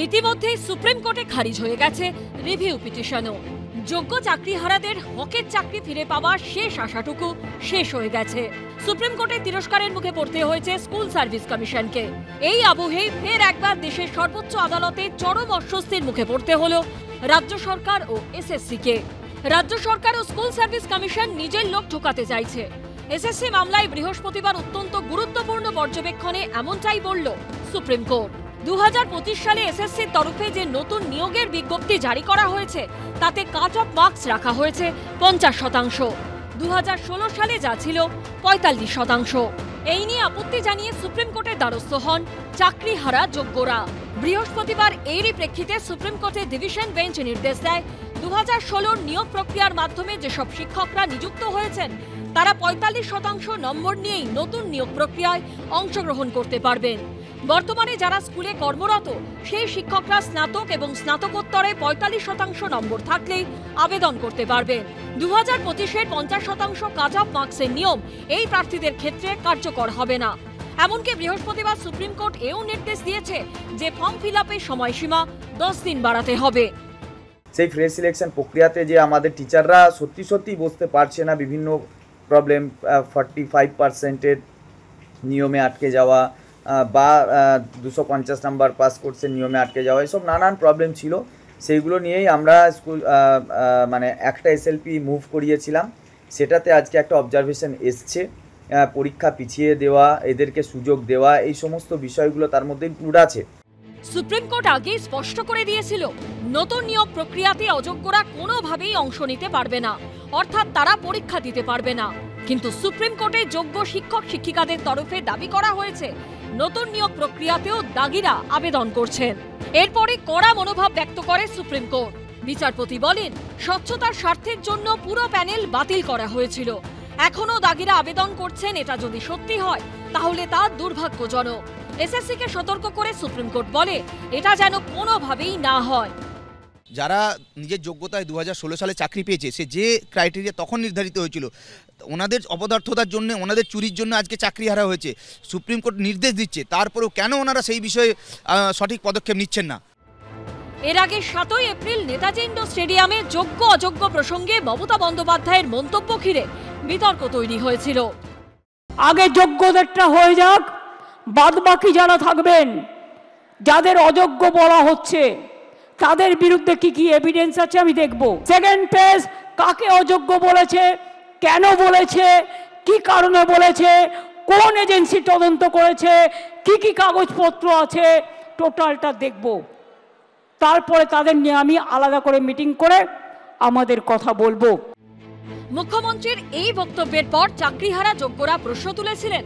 ইতিমধ্যেই সুপ্রিম কোর্টে খারিজ হয়ে গেছে রিভিউ পিটিশনও। যোগ্য চাকরিহারাদের হকের চাকরি ফিরে পাওয়ার শেষ আশাটুকু শেষ হয়ে গেছে। সুপ্রিম কোর্টের তিরস্কারের মুখে পড়তে হয়েছে স্কুল সার্ভিস কমিশনকে। এই আবহেই ফের একবার দেশের সর্বোচ্চ আদালতে চরম অস্বস্তির মুখে পড়তে হলো রাজ্য সরকার ও এসএসসিকে। রাজ্য সরকার ও স্কুল সার্ভিস কমিশন নিজের লোক ঠকাতে চাইছে। এসএসসি মামলায় বৃহস্পতিবার অত্যন্ত গুরুত্বপূর্ণ পর্যবেক্ষণে এমনটাই বলল সুপ্রিম কোর্ট। 2025 সালে এসএসসির তরফে যে নতুন নিয়োগের বিজ্ঞপ্তি জারি করা হয়েছে তাতে কাট অফ মার্কস রাখা হয়েছে 50%। 2016 সালে যা ছিল 45%। এই নিয়ে আপত্তি জানিয়ে সুপ্রিম কোর্টের দ্বারস্থ হন চাকরিহারা যোগ্যরা। বৃহস্পতিবার এরই প্রেক্ষিতে সুপ্রিম কোর্টের ডিভিশন বেঞ্চ নির্দেশ দেয় 2016 নিয়োগ প্রক্রিয়ার মাধ্যমে যেসব শিক্ষকরা নিযুক্ত হয়েছেন তারা 45% নম্বর নিয়েই নতুন নিয়োগ প্রক্রিয়ায় অংশগ্রহণ করতে পারবেন। বর্তমানে যারা স্কুলে কর্মরত সেই শিক্ষকরা স্নাতক এবং স্নাতকোত্তরে 45% নম্বর থাকলেই আবেদন করতে পারবেন। 2025-এর 50% কাট অফ মার্কসের নিয়ম এই প্রার্থীদের ক্ষেত্রে কার্যকর হবে না। এমনকি বৃহস্পতিবার সুপ্রিম কোর্ট এও নির্দেশ দিয়েছে যে ফর্ম ফিল আপের সময়সীমা 10 দিন বাড়াতে হবে। সেই ফ্রেশ সিলেকশন প্রক্রিয়াতে যে আমাদের টিচাররা সত্যি বসতে পারছে না, বিভিন্ন প্রবলেম, 45%-এর নিয়মে আটকে যাওয়া বা 250 নাম্বার পাস কোর্সের নিয়মে আটকে যাওয়া, এসব নানান প্রবলেম ছিল। সেইগুলো নিয়েই আমরা স্কুল মানে একটা এসএলপি মুভ করিয়েছিলাম। সেটাতে আজকে একটা অবজারভেশন এসছে, পরীক্ষা পিছিয়ে দেওয়া, এদেরকে সুযোগ দেওয়া, এই সমস্ত বিষয়গুলো তার মধ্যে ইনক্লুড আছে। সুপ্রিম কোর্ট আগেই স্পষ্ট করে দিয়েছিল নতুন নিয়োগ প্রক্রিয়াতে অযোগ্যরা কোনোভাবেই অংশ নিতে পারবে না, অর্থাৎ তারা পরীক্ষা দিতে পারবে না। কিন্তু সুপ্রিম কোর্টে যোগ্য শিক্ষক শিক্ষিকাদের তরফে দাবি করা হয়েছে নতুন নিয়োগ প্রক্রিয়াতেও দাগিরা আবেদন করছেন। এরপরে কড়া মনোভাব ব্যক্ত করে সুপ্রিম কোর্ট। বিচারপতি বলেন, স্বচ্ছতার স্বার্থের জন্য পুরো প্যানেল বাতিল করা হয়েছিল। এখনো দাগিরা আবেদন করছেন, এটা যদি সত্যি হয় তাহলে তা দুর্ভাগ্যজনক। এসএসসিকে সতর্ক করে সুপ্রিম কোর্ট বলে এটা যেন কোনোভাবেই না হয়। যারা নিজের যোগ্যতায় 2016 সালে চাকরি পেয়েছে, সে যে ক্রাইটেরিয়া তখন নির্ধারিত হয়েছিল, ওনাদের অপদার্থতার জন্য, ওনাদের চুরির জন্য আজকে চাকরি হারা হয়েছে। সুপ্রিম কোর্ট নির্দেশ দিচ্ছে, তারপরেও কেন ওনারা সেই বিষয়ে সঠিক পদক্ষেপ নিচ্ছেন না? এর আগে 7 এপ্রিল নেতাজি ইন্ডোর স্টেডিয়ামে যোগ্য অযোগ্য প্রসঙ্গে মমতা বন্দ্যোপাধ্যায়ের মন্তব্য ঘিরে বিতর্ক তৈরি হয়েছিল। আগে যোগ্যদেরটা হয়ে যাক, বাদ বাকি যারা থাকবেন, যাদের অযোগ্য বলা হচ্ছে তাদের বিরুদ্ধে কি কি এভিডেন্স আছে আমি দেখব। সেকেন্ড পেজ, কাকে অযোগ্য বলেছে, কেন বলেছে, কি কারণে বলেছে, কোন এজেন্সি তদন্ত করেছে, কি কি কাগজপত্র আছে, টোটালটা দেখব। তারপরে তাদের নিয়ে আমি আলাদা করে মিটিং করে আমাদের কথা বলবো। মুখ্যমন্ত্রীর এই বক্তব্যের পর চাকরিহারা যোগ্যরা প্রশ্ন তুলেছিলেন,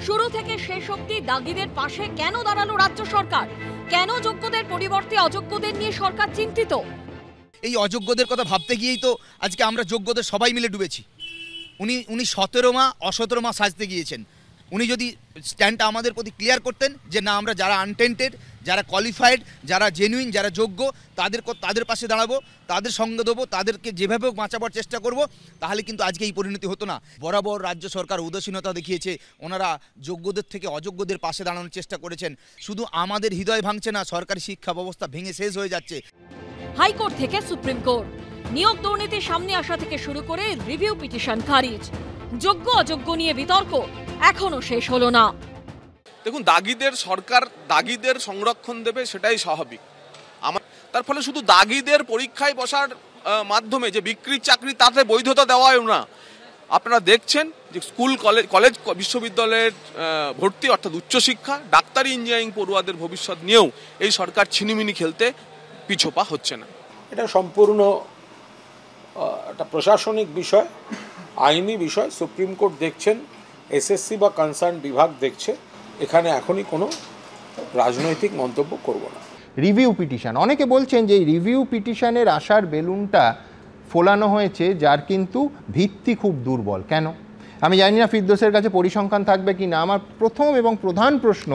শুরু থেকে শেষ অবধি দাগিদের পাশে কেন দাঁড়ালো রাজ্য সরকার? কেন যোগ্যদের পরিবর্তে অযোগ্যদের নিয়ে সরকার চিন্তিত? এই অযোগ্যদের কথা ভাবতে গিয়েই তো আজকে আমরা যোগ্যদের সবাই মিলে ডুবেছি। উনি 17 মা অ17 মা সাজতে গিয়েছেন। উনি যদি স্ট্যান্ডটা আমাদের প্রতি ক্লিয়ার করতেন যে না, আমরা যারা আনটেন্টেড, যারা কোয়ালিফাইড, যারা জেনুইন, যারা যোগ্য, তাদের পাশে দাঁড়াবো, তাদের সঙ্গে দেবো, তাদেরকে যেভাবে বাঁচাবার চেষ্টা করব, তাহলে কিন্তু আজকে এই পরিণতি হতো না। বরাবর রাজ্য সরকার উদাসীনতা দেখিয়েছে। ওনারা যোগ্যদের থেকে অযোগ্যদের পাশে দাঁড়ানোর চেষ্টা করেছেন। শুধু আমাদের হৃদয় ভাঙছে না, সরকারি শিক্ষা ব্যবস্থা ভেঙে শেষ হয়ে যাচ্ছে। হাইকোর্ট থেকে সুপ্রিম কোর্ট, নিয়োগ দুর্নীতির সামনে আসা থেকে শুরু করে রিভিউ পিটিশন খারিজ, যোগ্য অযোগ্য নিয়ে বিতর্ক এখনো শেষ হলো না। দেখুন, সরকার দাগিদের সংরক্ষণ দেবে, সেটাই স্বাভাবিক। তার ফলে শুধু দাগিদের পরীক্ষায় বসার মাধ্যমে যে বিক্রির চাকরি, তাতে বৈধতা দেওয়াও না। আপনারা দেখছেন যে স্কুল, কলেজ বিশ্ববিদ্যালয়ের ভর্তি, অর্থাৎ উচ্চশিক্ষা, ডাক্তারি, ইঞ্জিনিয়ারিং পড়ুয়াদের ভবিষ্যৎ নিয়েও এই সরকার ছিনিমিনি খেলতে পিছপা হচ্ছে না। এটা সম্পূর্ণ একটা প্রশাসনিক বিষয়, আইনি বিষয়। সুপ্রিম কোর্ট দেখছেন, এসএসসি বা কনসার্ন বিভাগ দেখছে। এখানে এখনই কোনো রাজনৈতিক মন্তব্য করব না। রিভিউ পিটিশন, অনেকে বলছেন যে এই রিভিউ পিটিশনের আশার বেলুনটা ফোলানো হয়েছে, যার কিন্তু ভিত্তি খুব দুর্বল। কেন আমি জানি না, ফিরদৌসের কাছে পরিসংখ্যান থাকবে কি না। আমার প্রথম এবং প্রধান প্রশ্ন,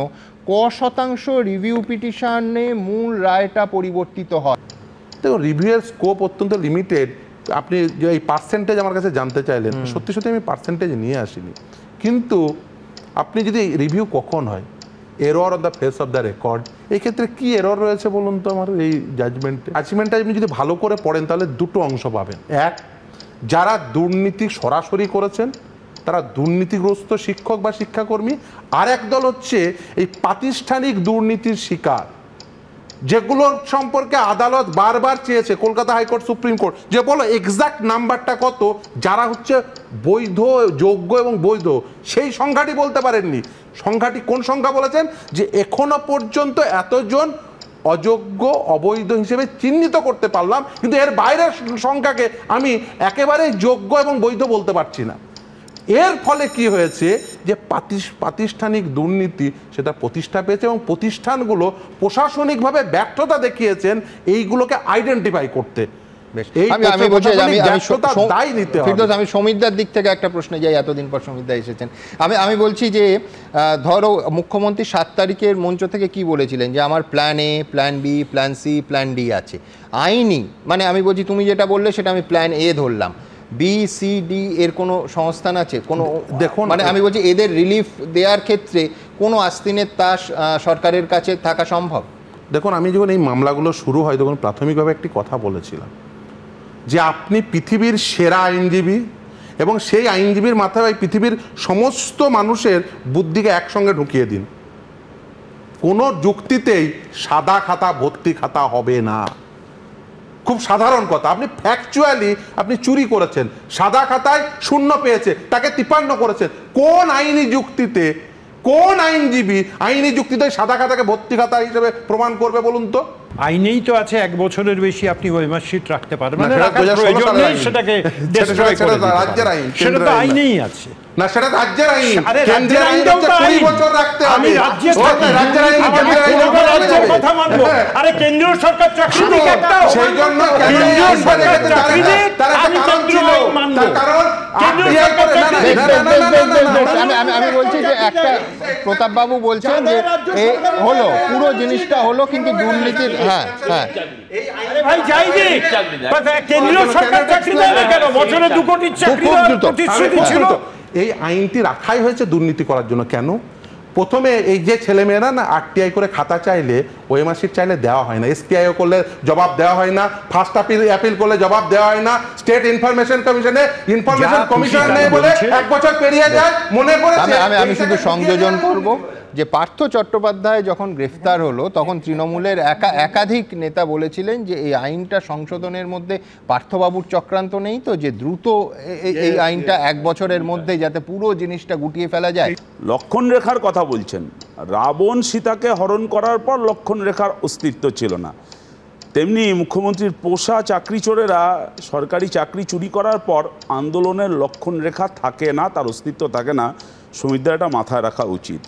শতাংশ রিভিউ পিটিশনে মূল রায়টা পরিবর্তিত হয়? দেখুন, রিভিউয়ের স্কোপ অত্যন্ত লিমিটেড। আপনি যে এই পার্সেন্টেজ আমার কাছে জানতে চাইলেন, সত্যি আমি পার্সেন্টেজ নিয়ে আসিনি। কিন্তু আপনি যদি রিভিউ কখন হয়, error on the face of the record. এই ক্ষেত্রে কি এরর রয়েছে বলুন তো আমার এই জাজমেন্টটা আপনি যদি ভালো করে পড়েন তাহলে দুটো অংশ পাবেন। এক, যারা দুর্নীতি সরাসরি করেছেন তারা দুর্নীতিগ্রস্ত শিক্ষক বা শিক্ষাকর্মী, আর এক দল হচ্ছে এই প্রাতিষ্ঠানিক দুর্নীতির শিকার, যেগুলোর সম্পর্কে আদালত বারবার চেয়েছে, কলকাতা হাইকোর্ট, সুপ্রিম কোর্ট, যে বলো এক্সাক্ট নাম্বারটা কত, যারা হচ্ছে বৈধ, যোগ্য এবং বৈধ সেই সংখ্যাটি বলতে পারেননি। সংখ্যাটি কোন সংখ্যা বলেছেন, যে এখনো পর্যন্ত এতজন অযোগ্য অবৈধ হিসেবে চিহ্নিত করতে পারলাম, কিন্তু এর বাইরের সংখ্যাকে আমি একেবারে যোগ্য এবং বৈধ বলতে পারছি না। এর ফলে কি হয়েছে, যে প্রাতিষ্ঠানিক দুর্নীতি সেটা প্রতিষ্ঠা পেয়েছে এবং প্রতিষ্ঠানগুলো প্রশাসনিকভাবে ব্যর্থতা দেখিয়েছেন এইগুলোকে আইডেন্টিফাই করতে। আমি সমীরদার দিক থেকে একটা প্রশ্নে যাই, এতদিন পর সমীরদা এসেছেন। আমি বলছি যে ধরো মুখ্যমন্ত্রী 7 তারিখের মঞ্চ থেকে কি বলেছিলেন, যে আমার plan A, plan B, plan C, plan D আছে। আইনি মানে আমি বলছি, তুমি যেটা বললে সেটা আমি প্ল্যান এ ধরলাম, বি, সি, ডি এর কোনো সংস্থান আছে কোনো? দেখুন, মানে আমি বলছি এদের রিলিফ দেওয়ার ক্ষেত্রে কোনো আস্তিনের তাস সরকারের কাছে থাকা সম্ভব? দেখুন, আমি যখন এই মামলাগুলো শুরু হয় তখন প্রাথমিকভাবে একটি কথা বলেছিলাম, যে আপনি পৃথিবীর সেরা আইনজীবী এবং সেই আইনজীবীর মাথায় পৃথিবীর সমস্ত মানুষের বুদ্ধিকে একসঙ্গে ঢুকিয়ে দিন, কোনো যুক্তিতেই সাদা খাতা ভর্তি খাতা হবে না। খুব সাধারণ কথা, আপনি ফ্যাকচুয়ালি আপনি চুরি করেছেন, সাদা খাতায় 0 পেয়েছে, তাকে 53 করেছেন, কোন আইনি যুক্তিতে, কোন আইনজীবী আইনি যুক্তিতে সাদা খাতাকে ভর্তি খাতা হিসেবে প্রমাণ করবে বলুন তো? আইনেই তো আছে 1 বছরের বেশি আপনি ওই মার্কশিট রাখতে পারবেন না, সেটাকে রাজ্যের আইন, সেটা তো আইনেই আছে না, সেটা রাজ্যের আইন। কেন্দ্রের আইন হচ্ছে 20 বছর রাখতে হবে। আমি রাজ্যের কথা মানবো। আরে কেন্দ্রীয় সরকার চাকরি দিক, সেই জন্য কেন্দ্রীয় সরকার চাকরি দিক, আমি কেন্দ্রীয় আইন মানবো। কারণ আমি বলছি যে একটা প্রতাপ বাবু বলছেন যে হলো পুরো জিনিসটা হলো, কিন্তু দুর্নীতির ভাই যাই দিক, কেন্দ্রীয় সরকার চাকরি দেয় না কেন? বছরে 2 কোটি চাকরি প্রতিশ্রুতি ছিল। এই আইনটি রাখাই হয়েছে দুর্নীতি করার জন্য। কেন? প্রথমে এই যে ছেলেমেয়েরা না আরটিআই করে খাতা চাইলে, ওএমআর শিট চাইলে দেওয়া হয় না, এসটিআইও করলে জবাব দেওয়া হয় না, ফার্স্ট অ্যাপিল করলে জবাব দেওয়া হয় না, স্টেট ইনফরমেশন কমিশনে ইনফরমেশন কমিশন নেই বলে 1 বছর পেরিয়ে যায়। মনে করেছে আমি শুধু সংযোজন করব যে পার্থ চট্টোপাধ্যায় যখন গ্রেফতার হলো তখন তৃণমূলের একাধিক নেতা বলেছিলেন যে এই আইনটা সংশোধনের মধ্যে পার্থবাবুর চক্রান্ত নেই তো, যে দ্রুত এই আইনটা 1 বছরের মধ্যে যাতে পুরো জিনিসটা গুটিয়ে ফেলা যায়। লক্ষণ রেখার কথা বলছেন, রাবণ সীতাকে হরণ করার পর লক্ষণ রেখার অস্তিত্ব ছিল না, তেমনি মুখ্যমন্ত্রীর পোষা চাকরি চোরেরা সরকারি চাকরি চুরি করার পর আন্দোলনের লক্ষণ রেখা থাকে না, তার অস্তিত্ব থাকে না। সমীরদা এটা মাথায় রাখা উচিত।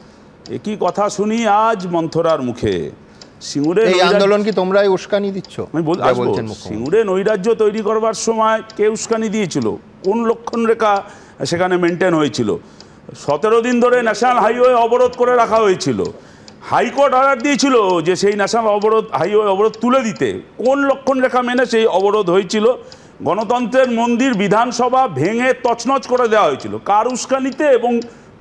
একই কথা শুনি আজ মন্থরার মুখে। সিঙ্গুরে এই আন্দোলন কি তোমরাই উস্কানি দিচ্ছ? আমি বলছেন সিঙ্গুরে নৈরাজ্য তৈরি করবার সময় কে উস্কানি দিয়েছিল, কোন লক্ষণ রেখা সেখানে মেনটেন হয়েছিল? 17 দিন ধরে ন্যাশনাল হাইওয়ে অবরোধ করে রাখা হয়েছিল, হাইকোর্ট অর্ডার দিয়েছিল যে সেই ন্যাশনাল হাইওয়ে অবরোধ তুলে দিতে। কোন লক্ষণ রেখা মেনে সেই অবরোধ হয়েছিল? গণতন্ত্রের মন্দির বিধানসভা ভেঙে তছনছ করে দেওয়া হয়েছিল কার উস্কানিতে এবং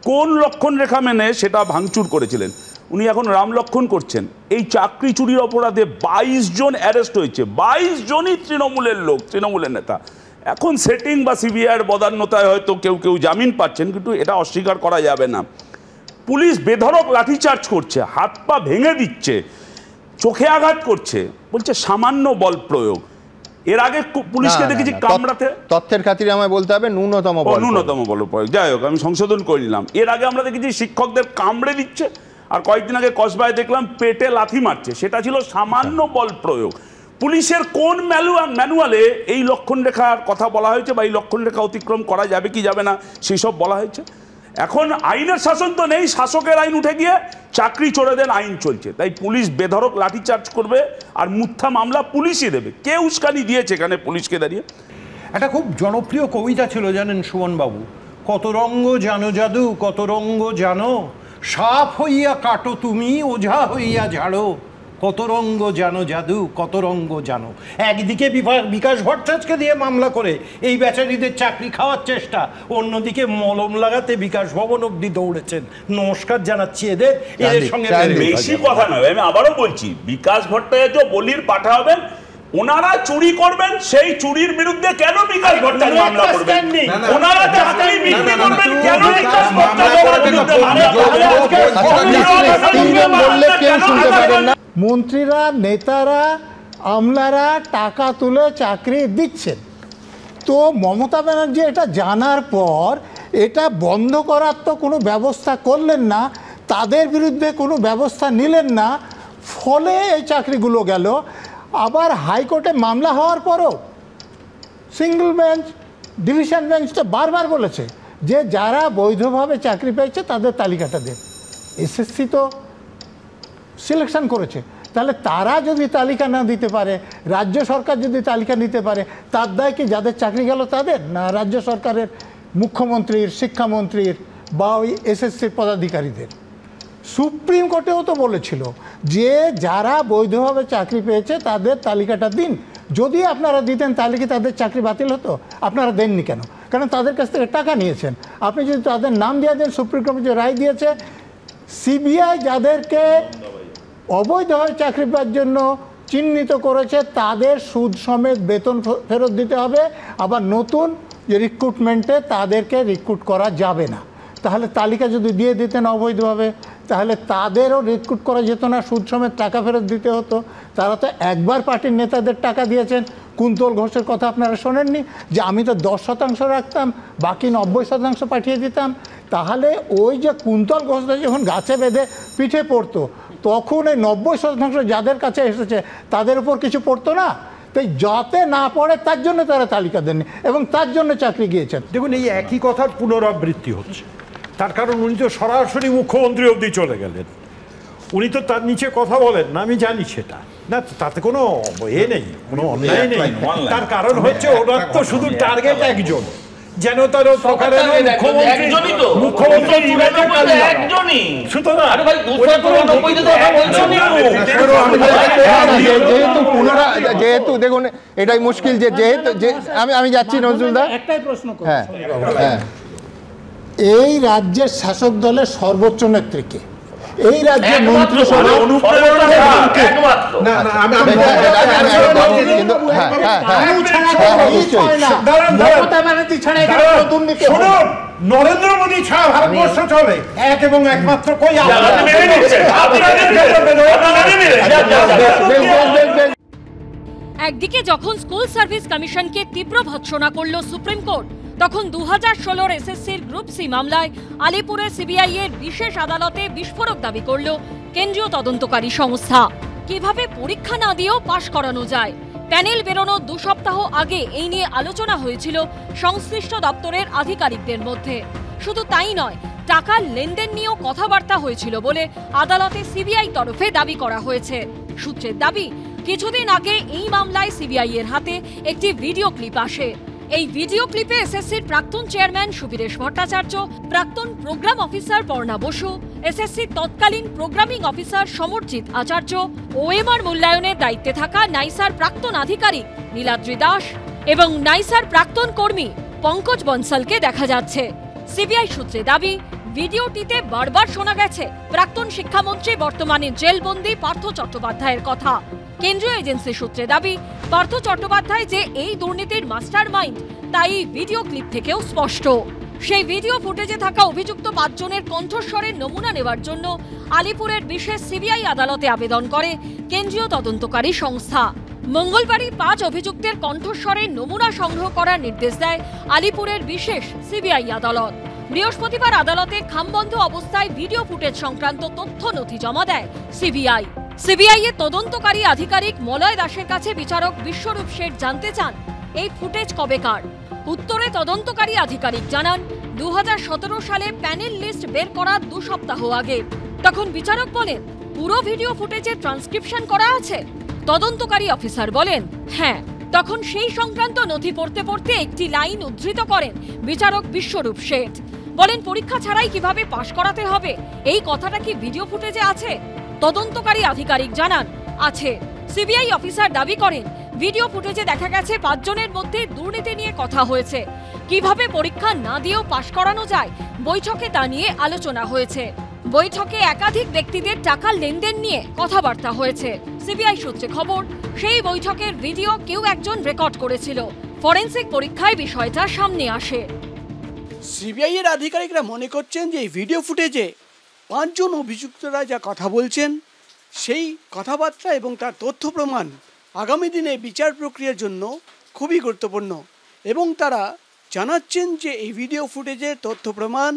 কোন লক্ষণ রেখা মেনে সেটা ভাঙচুর করেছিলেন? উনি এখন রাম লক্ষণ করছেন। এই চাকরি চুরির অপরাধে 22 জন অ্যারেস্ট হয়েছে, 22 জনই তৃণমূলের লোক, তৃণমূলের নেতা। এখন সেটিং বা সিবিআইয়ের বদান্যতায় হয়তো কেউ জামিন পাচ্ছেন, কিন্তু এটা অস্বীকার করা যাবে না। পুলিশ বেধড়ক লাঠিচার্জ করছে, হাত পা ভেঙে দিচ্ছে, চোখে আঘাত করছে, বলছে সামান্য বল প্রয়োগ। এর আগে পুলিশকে দেখেছি কামড়াতে, তথ্যের খাতিরে আমায় বলতে হবে ন্যূনতম বল প্রয়োগ। যাই হোক, আমি সংশোধন করে নিলাম। এর আগে আমরা দেখেছি শিক্ষকদের কামড়ে দিচ্ছে, আর কয়েকদিন আগে কসবায় দেখলাম পেটে লাথি মারছে, সেটা ছিল সামান্য বল প্রয়োগ। পুলিশের কোন ম্যানুয়ালে এই লক্ষণ রেখার কথা বলা হয়েছে বা এই লক্ষণ রেখা অতিক্রম করা যাবে কি যাবে না সেই সব বলা হয়েছে? এখন আইনের শাসন তো নেই, শাসকের আইন উঠে গিয়ে চাকরি চোরেদের আইন চলছে। তাই পুলিশ বেধড়ক লাঠিচার্জ করবে আর মিথ্যা মামলা পুলিশই দেবে। কে উস্কানি দিয়েছে এখানে পুলিশকে দাঁড়িয়ে? একটা খুব জনপ্রিয় কবিতা ছিল জানেন সুমনবাবু, কত রঙ্গ জানো জাদু, কত রঙ্গ জানো, সাপ হইয়া কাটো তুমি, ওঝা হইয়া ঝাড়ো, কত রঙ্গ জানো জাদু, কত রঙ্গ জানো। একদিকে বিকাশ ভট্টাচার্যকে দিয়ে মামলা করে এই বেচারীদের চাকরি খাওয়ার চেষ্টা, অন্যদিকে মলম লাগাতে বিকাশ ভবন অব্দি দৌড়েছেন। নমস্কার জানাচ্ছি এদের সঙ্গে। বেশি কথা নয়, আমি আবারও বলছি, বিকাশ ভট্টাচার্য বলির পাঠা হবেন, ওনারা চুরি করবেন, সেই চুরির বিরুদ্ধে কেন বিকাশ ভট্টাচার্য মামলা করবেন? ওনারা চাকরি বিক্রি করবেন, কেন বিকাশ ভট্টাচার্যের বিরুদ্ধে মামলা? মন্ত্রীরা, নেতারা, আমলারা টাকা তুলে চাকরি দিচ্ছেন, তো মমতা ব্যানার্জি এটা জানার পর এটা বন্ধ করার তো কোনো ব্যবস্থা করলেন না, তাদের বিরুদ্ধে কোনো ব্যবস্থা নিলেন না, ফলে এই চাকরিগুলো গেল। আবার হাইকোর্টে মামলা হওয়ার পরও সিঙ্গল বেঞ্চ, ডিভিশন বেঞ্চ তো বারবার বলেছে যে যারা বৈধভাবে চাকরি পেয়েছে তাদের তালিকাটা দেন। এসএসসি তো সিলেকশন করেছে, তাহলে তারা যদি তালিকা না দিতে পারে, রাজ্য সরকার যদি তালিকা নিতে পারে, তার দায় কি যাদের চাকরি গেল তাদের, না রাজ্য সরকারের মুখ্যমন্ত্রীর, শিক্ষামন্ত্রীর বা ওই এসএসসির পদাধিকারীদের? সুপ্রিম কোর্টেও তো বলেছিল যে যারা বৈধভাবে চাকরি পেয়েছে তাদের তালিকাটা দিন। যদি আপনারা দিতেন তাহলে কি তাদের চাকরি বাতিল হতো? আপনারা দেননি কেন? কারণ তাদের কাছ থেকে টাকা নিয়েছেন। আপনি যদি তাদের নাম দিয়ে দেন, সুপ্রিম কোর্ট যে রায় দিয়েছে, সিবিআই যাদেরকে অবৈধভাবে চাকরি পাওয়ার জন্য চিহ্নিত করেছে তাদের সুদ সমেত বেতন ফেরত দিতে হবে। আবার নতুন যে রিক্রুটমেন্টে তাদেরকে রিক্রুট করা যাবে না। তাহলে তালিকা যদি দিয়ে দিতেন অবৈধভাবে, তাহলে তাদেরও রিক্রুট করা যেত না, সুদ সমেত টাকা ফেরত দিতে হতো। তারা তো একবার পার্টির নেতাদের টাকা দিয়েছেন। কুন্তল ঘোষের কথা আপনারা শোনেননি যে আমি তো 10% রাখতাম, বাকি 90% পাঠিয়ে দিতাম। তাহলে ওই যে কুন্তল ঘোষটা যখন গাছে বেঁধে পিঠে পড়তো, তখন এই 90% যাদের কাছে এসেছে তাদের উপর কিছু পড়তো না। তাই যাতে না পড়ে তার জন্য তারা তালিকা দেননি এবং তার জন্য চাকরি গিয়েছেন। দেখুন, এই একই কথার পুনরাবৃত্তি হচ্ছে। তার কারণ উনি তো সরাসরি মুখ্যমন্ত্রী অবধি চলে গেলেন, উনি তো তার নিচে কথা বলেন না, আমি জানি সেটা না, তাতে কোনো নেই, কোনো অন্যায় নেই। তার কারণ হচ্ছে ওনার তো শুধু টার্গেট একজন, যেন তার যেহেতু দেখুন এটাই মুশকিল যে যেহেতু আমি যাচ্ছি নজরুলদা, একটাই প্রশ্ন করব, এই রাজ্যের শাসক দলের সর্বোচ্চ নেত্রীকে, এই রাজ্যের মন্ত্রিসভা নরেন্দ্র মোদী ছাড়া ভারতবর্ষ চলে, এক এবং একমাত্র কই? একদিকে যখন স্কুল সার্ভিস কমিশনকে তীব্র ভৎসনা করল সুপ্রিম কোর্ট, তখন 2016 এসএসসির গ্রুপ সি মামলায় আলিপুরে সিবিআই এর বিশেষ আদালতে বিস্ফোরক দাবি করল কেন্দ্রীয় তদন্তকারী সংস্থা। কিভাবে পরীক্ষা না দিয়েও পাশ করানো যায়? প্যানেল বেরোনোর 2 সপ্তাহ আগে এই নিয়ে আলোচনা হয়েছিল সংশ্লিষ্ট দপ্তরের আধিকারিকদের মধ্যে। শুধু তাই নয়, টাকার লেনদেন নিয়েও কথাবার্তা হয়েছিল বলে আদালতে সিবিআই তরফে দাবি করা হয়েছে। সূত্রের দাবি, কিছুদিন আগে এই মামলায় সিবিআই এর হাতে একটি ভিডিও ক্লিপ আসে। এই ভিডিও ক্লিপে এসএসসির প্রাক্তন চেয়ারম্যান সুবীরেশ ভট্টাচার্য, প্রাক্তন প্রোগ্রাম অফিসার পর্ণা বসু, এসএসসির তৎকালীন প্রোগ্রামিং অফিসার সমরজিৎ আচার্য, ওএমআর মূল্যায়নের দায়িত্বে থাকা নাইসার প্রাক্তন আধিকারিক নীলাদ্রি দাস এবং নাইসার প্রাক্তন কর্মী পঙ্কজ বনসালকে দেখা যাচ্ছে। সিবিআই সূত্রে দাবি, ভিডিওটিতে বারবার শোনা গেছে প্রাক্তন শিক্ষামন্ত্রী বর্তমানে জেলবন্দি পার্থ চট্টোপাধ্যায়ের কথা। কেন্দ্রীয় এজেন্সি সূত্রে দাবি, পার্থ চট্টোপাধ্যায় যে এই দুর্নীতির মাস্টার মাইন্ড তাই ভিডিও ক্লিপ থেকেও স্পষ্ট। সেই ভিডিও ফুটেজে থাকা অভিযুক্ত 5 জনের কণ্ঠস্বরের নমুনা নেওয়ার জন্য আলিপুরের বিশেষ সিবিআই আদালতে আবেদন করে কেন্দ্রীয় তদন্তকারী সংস্থা। মঙ্গলবারই 5 অভিযুক্তের কণ্ঠস্বরের নমুনা সংগ্রহ করার নির্দেশ দেয় আলিপুরের বিশেষ সিবিআই আদালত। বৃহস্পতিবার আদালতে খামবন্ধ অবস্থায় ভিডিও ফুটেজ সংক্রান্ত তথ্য নথি জমা দেয় সিবিআই। সিবিআই এর তদন্তকারী আধিকারিক মলয় দাসের কাছে বিচারক বিশ্বরূপ শেঠ জানতে চান এই ফুটেজ কবেকার। উত্তরে তদন্তকারী আধিকারিক জানান, 2017 সালে প্যানেল লিস্ট বের করার 2 সপ্তাহ আগে। তখন বিচারক বলেন, পুরো ভিডিও ফুটেজে ট্রান্সক্রিপশন করা আছে? তদন্তকারী অফিসার বলেন, হ্যাঁ। তখন সেই সংক্রান্ত নথি পড়তে পড়তে একটি লাইন উদ্ধৃত করেন বিচারক বিশ্বরূপ শেঠ। বলেন, পরীক্ষা ছাড়াই কিভাবে পাশ করাতে হবে এই কথাটা কি ভিডিও ফুটেজে আছে? তদন্তকারী আধিকারিক জানান, আছে। সিবিআই অফিসার দাবি করেন, ভিডিও ফুটেজে দেখা গেছে 5 জনের মধ্যে দুর্নীতি নিয়ে কথা হয়েছে। কিভাবে পরীক্ষা না দিয়েও পাশ করানো যায়, বৈঠকে তা নিয়ে আলোচনা হয়েছে। বৈঠকে একাধিক ব্যক্তিদের টাকার লেনদেন নিয়ে কথাবার্তা হয়েছে। সিবিআই সূত্রে খবর, সেই বৈঠকের ভিডিও কেউ একজন রেকর্ড করেছিল। ফরেনসিক পরীক্ষায় বিষয়টা সামনে আসে। সিবিআই এর আধিকারিকরা মনে করছেন যে এই ভিডিও ফুটেজে 5 জন অভিযুক্তরা যা কথা বলছেন, সেই কথাবার্তা এবং তার তথ্য প্রমাণ আগামী দিনে বিচার প্রক্রিয়ার জন্য খুবই গুরুত্বপূর্ণ, এবং তারা জানাচ্ছেন যে এই ভিডিও ফুটেজের তথ্য প্রমাণ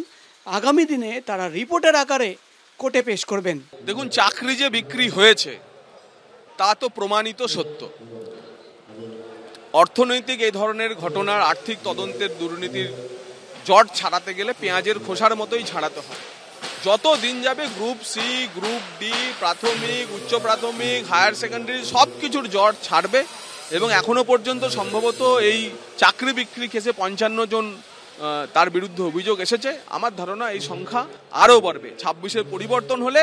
আগামী দিনে তারা রিপোর্টের আকারে কোর্টে পেশ করবেন। দেখুন, চাকরি যে বিক্রি হয়েছে তা তো প্রমাণিত সত্য। অর্থনৈতিক এই ধরনের ঘটনার আর্থিক তদন্তের দুর্নীতির জট ছাড়াতে গেলে পেঁয়াজের খোসার মতোই ছাড়াতে হয়। যত দিন যাবে গ্রুপ সি, গ্রুপ ডি, প্রাথমিক, উচ্চ প্রাথমিক, হায়ার সেকেন্ডারি সব কিছুর জট ছাড়বে, এবং এখনো পর্যন্ত সম্ভবত এই চাকরি বিক্রি কেসে 55 জন তার বিরুদ্ধে অভিযোগ এসেছে। আমার ধারণা এই সংখ্যা আরও বাড়বে। 26-এর পরিবর্তন হলে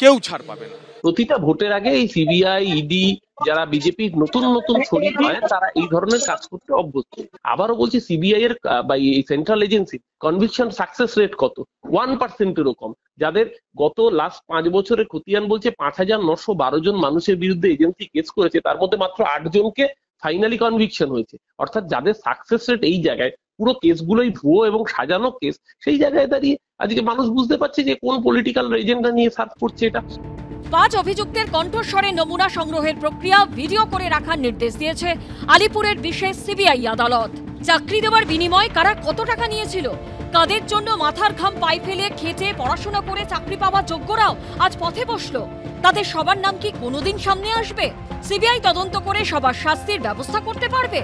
কেউ ছাড় পাবে না। প্রতিটা ভোটের আগে এই সিবিআই, ইডি যারা বিজেপির নতুন নতুন শরীর হয় তারা এই ধরনের কাজ করতে অভ্যস্ত। আবারও বলছি, সিবিআই এর বা এই central agency conviction success rate কত? 1%-এরও কম। যাদের গত লাস্ট 5 বছরের খতিয়ান বলছে 5912 জন মানুষের বিরুদ্ধে এজেন্সি কেস করেছে, তার মধ্যে মাত্র 8 জনকে ফাইনালি কনভিকশন হয়েছে। অর্থাৎ যাদের সাকসেস রেট এই জায়গায়, পুরো কেসগুলোই ভুয়ো এবং সাজানো কেস, সেই জায়গায় দাঁড়িয়ে আজকে মানুষ বুঝতে পারছে যে কোন পলিটিক্যাল এজেন্ডা নিয়ে সার্ভ করছে এটা। 5 অভিযুক্তের কণ্ঠস্বরে নমুনা সংগ্রহের প্রক্রিয়া ভিডিও করে রাখার নির্দেশ দিয়েছে আলিপুরের বিশেষ সিবিআই আদালত। চাকরি দেওয়ার বিনিময়ে কারা কত টাকা নিয়েছিল, কাদের জন্য মাথার ঘাম পায়ে ফেলে খেটে পড়াশোনা করে চাকরি পাওয়া যোগ্যরাও আজ পথে বসলো, তাদের সবার নাম কি কোনোদিন সামনে আসবে? সিবিআই তদন্ত করে সবার শাস্তির ব্যবস্থা করতে পারবে?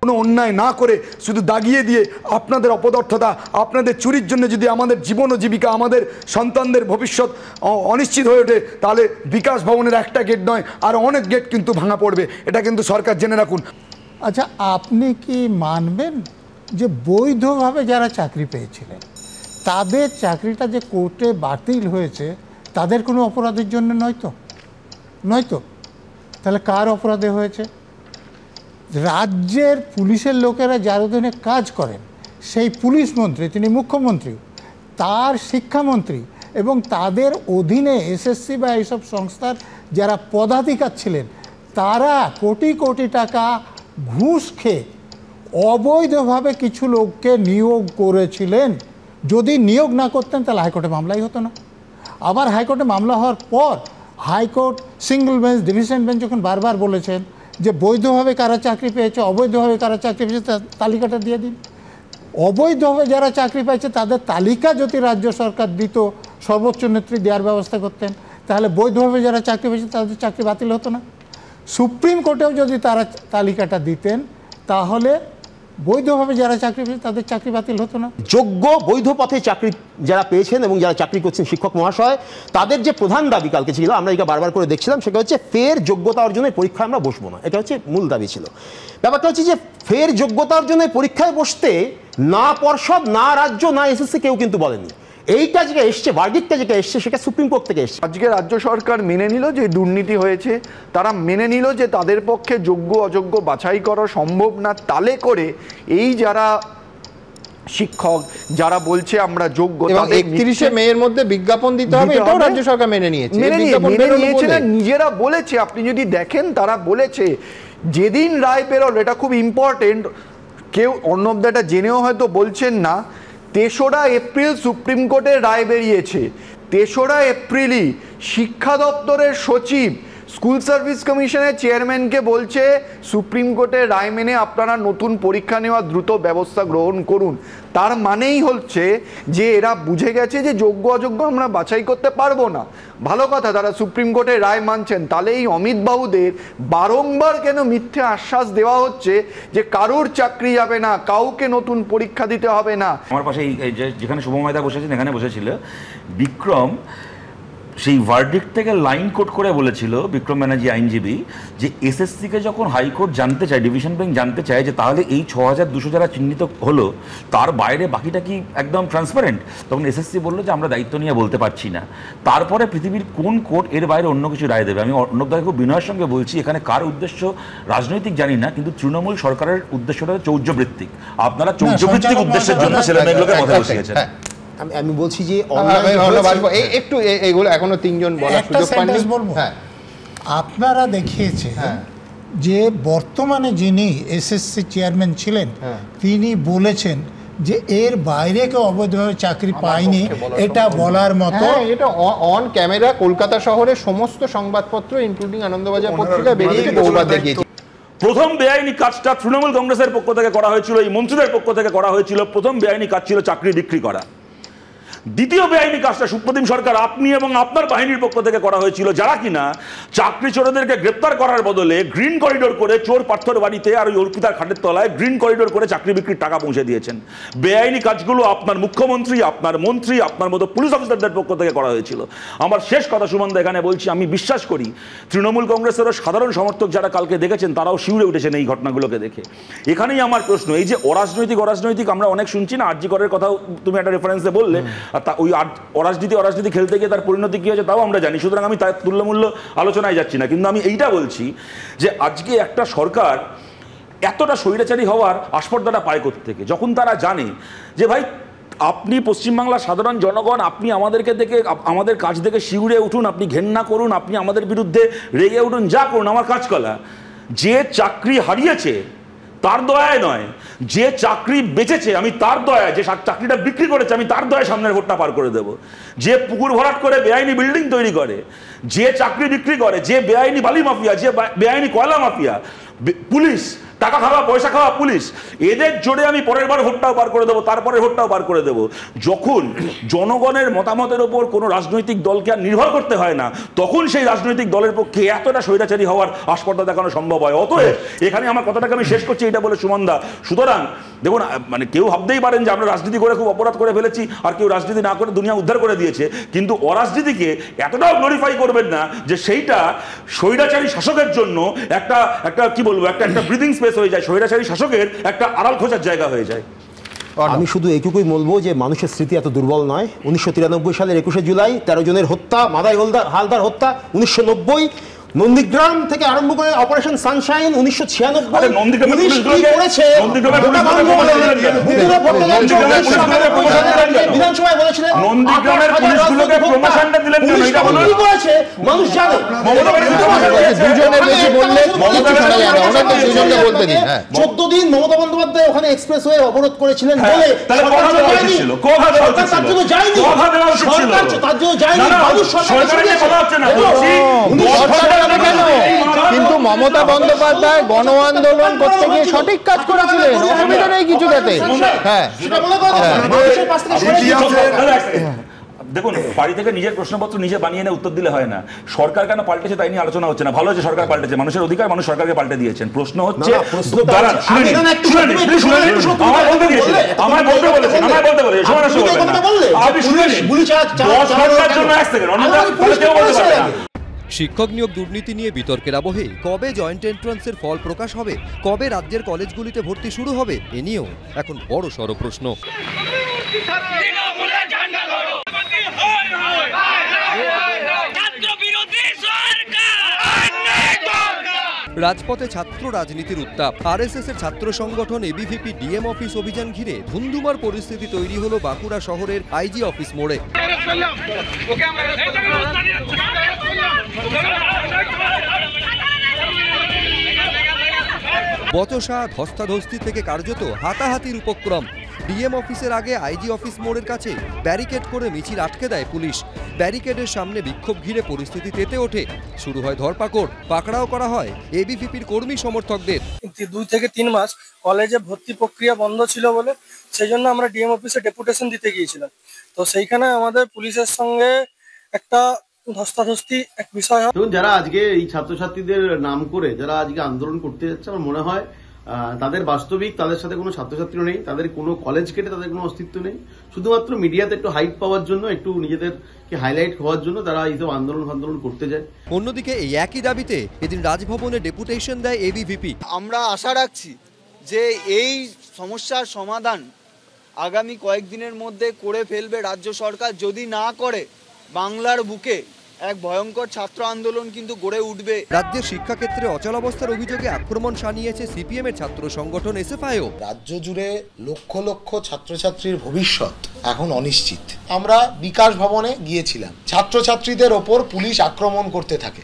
কোনো অন্যায় না করে শুধু দাগিয়ে দিয়ে আপনাদের অপদার্থতা, আপনাদের চুরির জন্য যদি আমাদের জীবন ও জীবিকা, আমাদের সন্তানদের ভবিষ্যৎ অনিশ্চিত হয়ে ওঠে, তাহলে বিকাশ ভবনের একটা গেট নয়, আর অনেক গেট কিন্তু ভাঙা পড়বে। এটা কিন্তু সরকার জেনে রাখুন। আচ্ছা, আপনি কি মানবেন যে বৈধভাবে যারা চাকরি পেয়েছিলেন তাদের চাকরিটা যে কোর্টে বাতিল হয়েছে তাদের কোনো অপরাধের জন্য নয়তো? তাহলে কার অপরাধে হয়েছে? রাজ্যের পুলিশের লোকেরা যার অধীনে কাজ করেন, সেই পুলিশ মন্ত্রী, তিনি মুখ্যমন্ত্রী, তার শিক্ষামন্ত্রী এবং তাদের অধীনে এসএসসি বা এইসব সংস্থার যারা পদাধিকার ছিলেন, তারা কোটি কোটি টাকা ঘুষ খেয়ে অবৈধভাবে কিছু লোককে নিয়োগ করেছিলেন। যদি নিয়োগ না করতেন তাহলে হাইকোর্টে মামলাই হতো না। আবার হাইকোর্টে মামলা হওয়ার পর high court single bench, division bench যখন বারবার বলেছেন যে বৈধভাবে কারা চাকরি পেয়েছে, অবৈধভাবে কারা চাকরি পেয়েছে, তালিকাটা দিয়ে দিন। অবৈধভাবে যারা চাকরি পেয়েছে তাদের তালিকা যদি রাজ্য সরকার দিত, সর্বোচ্চ নেত্রী দেওয়ার ব্যবস্থা করতেন, তাহলে বৈধভাবে যারা চাকরি পেয়েছে তাদের চাকরি বাতিল হতো না। সুপ্রিম কোর্টেও যদি তারা তালিকাটা দিতেন তাহলে বৈধভাবে যারা চাকরি পেয়েছে তাদের চাকরি বাতিল হতো না। যোগ্য বৈধ পথে চাকরি যারা পেয়েছেন এবং যারা চাকরি করছেন শিক্ষক মহাশয়, তাদের যে প্রধান দাবি কালকে ছিল, আমরা এটা বারবার করে দেখছিলাম, সেটা হচ্ছে ফের যোগ্যতা অর্জনের পরীক্ষায় আমরা বসবো না। এটা হচ্ছে মূল দাবি ছিল। ব্যাপারটা হচ্ছে যে ফের যোগ্যতা অর্জনের পরীক্ষায় বসতে না পর্ষদ, না রাজ্য, না এসএসসি কেউ কিন্তু বলেনি। এইটা যেটা এসছে, ভার্ডিক্টটা যেটা এসছে, সেটা সুপ্রিম কোর্ট থেকে এসছে। আজকে রাজ্য সরকার মেনে নিল যে দুর্নীতি হয়েছে, তারা মেনে নিল যে তাদের পক্ষে যোগ্য অযোগ্য বাছাই করা সম্ভব না। তালে করে এই যারা শিক্ষক যারা বলছে আমরা যোগ্য, 31শে মের মধ্যে বিজ্ঞাপন দিতে হবে, এটাও রাজ্য সরকার মেনে নিয়েছে। নিজেরা বলেছে, আপনি যদি দেখেন তারা বলেছে যেদিন রায় বেরোল, এটা খুব ইম্পর্টেন্ট, কেউ অন্যটা জেনেও হয়তো বলছেন না, 3রা এপ্রিল সুপ্রিম কোর্টের রায় বেরিয়েছে। 3রা এপ্রিলই শিক্ষা দপ্তরের সচিব স্কুল সার্ভিস কমিশনের চেয়ারম্যানকে বলছে সুপ্রিম কোর্টের রায় মেনে আপনারা নতুন পরীক্ষা নেওয়া দ্রুত ব্যবস্থা গ্রহণ করুন। তার মানেই হচ্ছে যে এরা বুঝে গেছে যে যোগ্য অযোগ্য আমরা বাছাই করতে পারবো না। ভালো কথা, তারা সুপ্রিম কোর্টের রায় মানছেন। তাহলে এই অমিত বাবুদের বারংবার কেন মিথ্যে আশ্বাস দেওয়া হচ্ছে যে কারোর চাকরি যাবে না, কাউকে নতুন পরীক্ষা দিতে হবে না? আমার পাশে যেখানে শুভময়দা বসেছেন, এখানে বসেছিল বিক্রম, সেই ভার্ডিক্ট থেকে লাইন কোট করে বলেছিল বিক্রম ব্যানার্জি আইনজীবী যে এসএসসিকে যখন হাইকোর্ট জানতে চায়, ডিভিশন বেঞ্চ জানতে চায় যে তাহলে এই 6200 যারা চিহ্নিত হলো তার বাইরে বাকিটা কি একদম ট্রান্সপারেন্ট, তখন এসএসসি বললো যে আমরা দায়িত্ব নিয়ে বলতে পারছি না। তারপরে পৃথিবীর কোন কোর্ট এর বাইরে অন্য কিছু রায় দেবে? আমি অর্ণবদাকে খুব বিনয়ের সঙ্গে বলছি, এখানে কার উদ্দেশ্য রাজনৈতিক জানি না, কিন্তু তৃণমূল সরকারের উদ্দেশ্যটা চৌর্যবৃত্তিক। আপনারা চৌর্যবৃত্তিক উদ্দেশ্যের জন্য ছেলেমেয়েগুলোকে মাথায় বসিয়েছেন। আমি বলছি যে একটু এগুলো এখনো তিনজন বলার সুযোগ পাননি। হ্যাঁ, আপনারা দেখিয়েছেন যে বর্তমানে যিনি এসএসসি চেয়ারম্যান ছিলেন তিনি বলেছেন যে এর বাইরে কেউ অবৈধভাবে চাকরি পায়নি, এটা বলার মতো। এটা অন ক্যামেরা কলকাতা শহরের সমস্ত সংবাদপত্র ইনক্লুডিং আনন্দবাজার পত্রিকা বেরিয়েছে, বহুবার দেখিয়েছে। প্রথম বেআইনি কাজটা তৃণমূল কংগ্রেসের পক্ষ থেকে করা হয়েছিল, এই মন্ত্রীদের পক্ষ থেকে করা হয়েছিল। প্রথম বেআইনি কাজ ছিল চাকরি বিক্রি করা। দ্বিতীয় বেআইনি কাজটা সুপ্রতিম সরকার আপনি এবং আপনার বাহিনীর পক্ষ থেকে করা হয়েছিল, যারা কিনা চাকরি চোরদেরকে গ্রেপ্তার করার বদলে গ্রিন করিডোর করে চোর পার্থর বাড়িতে আর ওই অর্পিতার খাটের তলায় গ্রিন করিডোর করে চাকরি বিক্রির টাকা পৌঁছে দিয়েছেন। বেআইনি কাজগুলো আপনার মুখ্যমন্ত্রী, আপনার মন্ত্রী, আপনার মতো পুলিশ অফিসারদের পক্ষ থেকে করা হয়েছিল। আমার শেষ কথা সুমন দা এখানে বলছি, আমি বিশ্বাস করি তৃণমূল কংগ্রেসেরও সাধারণ সমর্থক যারা কালকে দেখেছেন তারাও শিউরে উঠেছেন এই ঘটনাগুলোকে দেখে। এখানেই আমার প্রশ্ন, এই যে অরাজনৈতিক আমরা অনেক শুনছি না, আরজি করের কথাও তুমি একটা রেফারেন্সে বললে, আর ওই অরাজনীতি খেলতে গিয়ে তার পরিণতি কি হয়েছে তাও আমরা জানি, সুতরাং আমি তার তুল্যমূল্য আলোচনায় যাচ্ছি না। কিন্তু আমি এইটা বলছি যে আজকে একটা সরকার এতটা স্বৈরাচারী হওয়ার আস্পর্ধাটা পায় কোত্থেকে, যখন তারা জানে যে ভাই আপনি পশ্চিমবাংলার সাধারণ জনগণ, আপনি আমাদেরকে দেখে আমাদের কাজ দেখে শিউরে উঠুন, আপনি ঘেন্না করুন, আপনি আমাদের বিরুদ্ধে রেগে উঠুন, যা করুন, আমার কাজ কলা। যে চাকরি হারিয়েছে তার দয়ায় নয়, যে চাকরি বেঁচেছে আমি তার দয়ায়, যে চাকরিটা বিক্রি করেছে আমি তার দয়ায় সামনের ভোটটা পার করে দেব। যে পুকুর ভরাট করে বেআইনি বিল্ডিং তৈরি করে, যে চাকরি বিক্রি করে, যে বেআইনি বালি মাফিয়া, যে বেআইনি কয়লা মাফিয়া, পুলিশ, টাকা খাওয়া পয়সা খাওয়া পুলিশ, এদের জোরে আমি পরের বার ভোটটাও পার করে দেবো, তারপরের ভোটটাও পার করে দেবো। যখন জনগণের মতামতের ওপর কোনো রাজনৈতিক দলকে আর নির্ভর করতে হয় না, তখন সেই রাজনৈতিক দলের পক্ষে এতটা স্বৈরাচারী হওয়ার আস্পর্ধা দেখানো সম্ভব হয়। অতএব এখানে আমার কথাটাকে আমি শেষ করছি এটা বলে সুমনদা, সুতরাং দেখুন মানে কেউ ভাবতেই পারেন যে আমরা রাজনীতি করে খুব অপরাধ করে ফেলেছি আর কেউ রাজনীতি না করে দুনিয়া উদ্ধার করে দিয়েছে, কিন্তু অরাজনীতিকে এতটাও গ্লোরিফাই করবেন না যে সেইটা স্বৈরাচারী শাসকের জন্য একটা কি বলবো একটা ব্রিদিং স্পেস হয়ে যায়, স্বৈরাচারী শাসকের একটা আড়াল খোঁজার জায়গা হয়ে যায়। আমি শুধু এইটুকুই বলবো যে মানুষের স্মৃতি এত দুর্বল নয়। 1993 সালের 21শে জুলাই 13 জনের হত্যা, মাদাই হালদার হত্যা 1990, নন্দীগ্রাম থেকে আরম্ভ করে অপারেশন সানশাইন 1996 বিধানসভায় বলেছিলেন মানুষ জানে। 14 দিন মমতা বন্দ্যোপাধ্যায় ওখানে এক্সপ্রেসওয়ে অবরোধ করেছিলেন বলে কিন্তু মমতা বন্দ্যোপাধ্যায় গণ আন্দোলন করতে গিয়ে সঠিক কাজ করেছিলেন, অসুবিধা নেই কিছুটাতে। হ্যাঁ, দেখুন বাড়ি থেকে নিজের প্রশ্নপত্র নিজে বানিয়ে এনে উত্তর দিলে হয় না। সরকার কেন পাল্টেছে তাই নিয়ে আলোচনা হচ্ছে না। ভালো হচ্ছে সরকার পাল্টেছে, মানুষের অধিকার, মানুষ সরকারকে পাল্টে দিয়েছেন। প্রশ্ন হচ্ছে শিক্ষক নিয়োগ দুর্নীতি নিয়ে বিতর্কের আবহে কবে জয়েন্ট এন্ট্রান্সের ফল প্রকাশ হবে, কবে রাজ্যের কলেজগুলিতে ভর্তি শুরু হবে, এ নিয়েও এখন বড়সড় প্রশ্ন। রাজপথে ছাত্র রাজনীতির উত্তাপ। আরএসএস এর ছাত্র সংগঠন এবিভিপি ডিএম অফিস অভিযান ঘিরে ধুন্ধুমার পরিস্থিতি তৈরি হলো বাঁকুড়া শহরের আইজি অফিস মোড়ে। বচসা, ধস্তাধস্তি থেকে কার্যত হাতাহাতির উপক্রম। ডিএম অফিসের আগে আইজি অফিস মোড়ের কাছে ব্যারিকেড করে মিছিল আটকে দেয় পুলিশ। ব্যারিকেডের সামনে বিক্ষোভ ঘিরে পরিস্থিতি তেতে ওঠে, শুরু হয় ধরপাকড়, পাকড়াও করা হয় এবিভিপির কর্মী সমর্থকদের। 2 থেকে 3 মাস কলেজে ভর্তি প্রক্রিয়া বন্ধ ছিল বলে সেই জন্য আমরা ডিএম অফিসে ডেপুটেশন দিতে গিয়েছিলাম। তো সেইখানে আমাদের পুলিশের সঙ্গে একটা ধস্তাধস্তি এক বিষয় হয়। যারা আজকে এই ছাত্রছাত্রীদের নাম করে যারা আজকে আন্দোলন করতে যাচ্ছে, আমার মনে হয় তাদের বাস্তবিক তাদের সাথে কোনো ছাত্রছাত্রী নেই, তাদের কোনো কলেজ কেটে তাদের কোনো অস্তিত্ব নেই। শুধুমাত্র মিডিয়াতে একটু হাইপ পাওয়ার জন্য, একটু নিজেদেরকে হাইলাইট হওয়ার জন্য তারা এইসব আন্দোলন করতে যায়। অন্যদিকে এই একই দাবিতে এদিন রাজভবনে ডেপুটেশন দেয় এবিভিপি। আমরা আশা রাখছি যে এই সমস্যার সমাধান আগামী কয়েকদিনের মধ্যে করে ফেলবে রাজ্য সরকার। যদি না করে বাংলার বুকে এক ভয়ঙ্কর ছাত্র আন্দোলন কিন্তু গড়ে উঠবে। রাজ্যের শিক্ষাক্ষেত্রে অচলাবস্থার অভিযোগে আক্রমণ শানিয়েছে সিপিএম এর ছাত্র সংগঠন এসএফআইও। রাজ্য জুড়ে লক্ষ লক্ষ ছাত্রছাত্রীর ভবিষ্যৎ এখন অনিশ্চিত। আমরা বিকাশ ভবনে গিয়েছিলাম, ছাত্রছাত্রীদের ওপর পুলিশ আক্রমণ করতে থাকে।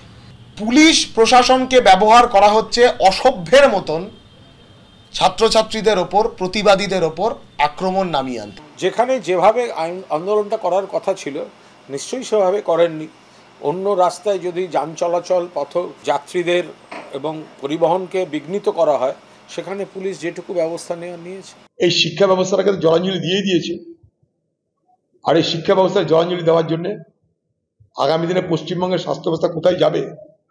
পুলিশ প্রশাসনকে ব্যবহার করা হচ্ছে অসভ্যের মতন ছাত্রছাত্রীদের ওপর, প্রতিবাদীদের ওপর আক্রমণ নামিয়ে আনতে। যেখানে যেভাবে আন্দোলনটা করার কথা ছিল নিশ্চয়ই সেভাবে করেননি। অন্য রাস্তায় যদি যান চলাচল, যাত্রীদের এবং পরিবহনকে বিঘ্নিত করা হয়, সেখানে পুলিশ যেটুকু ব্যবস্থা নিয়েছে। এই শিক্ষা ব্যবস্থাটাকে জলাঞ্জলি দিয়ে দিয়েছে, আর এই শিক্ষা ব্যবস্থায় জলাঞ্জলি দেওয়ার জন্য আগামী দিনে পশ্চিমবঙ্গের স্বাস্থ্য ব্যবস্থা কোথায় যাবে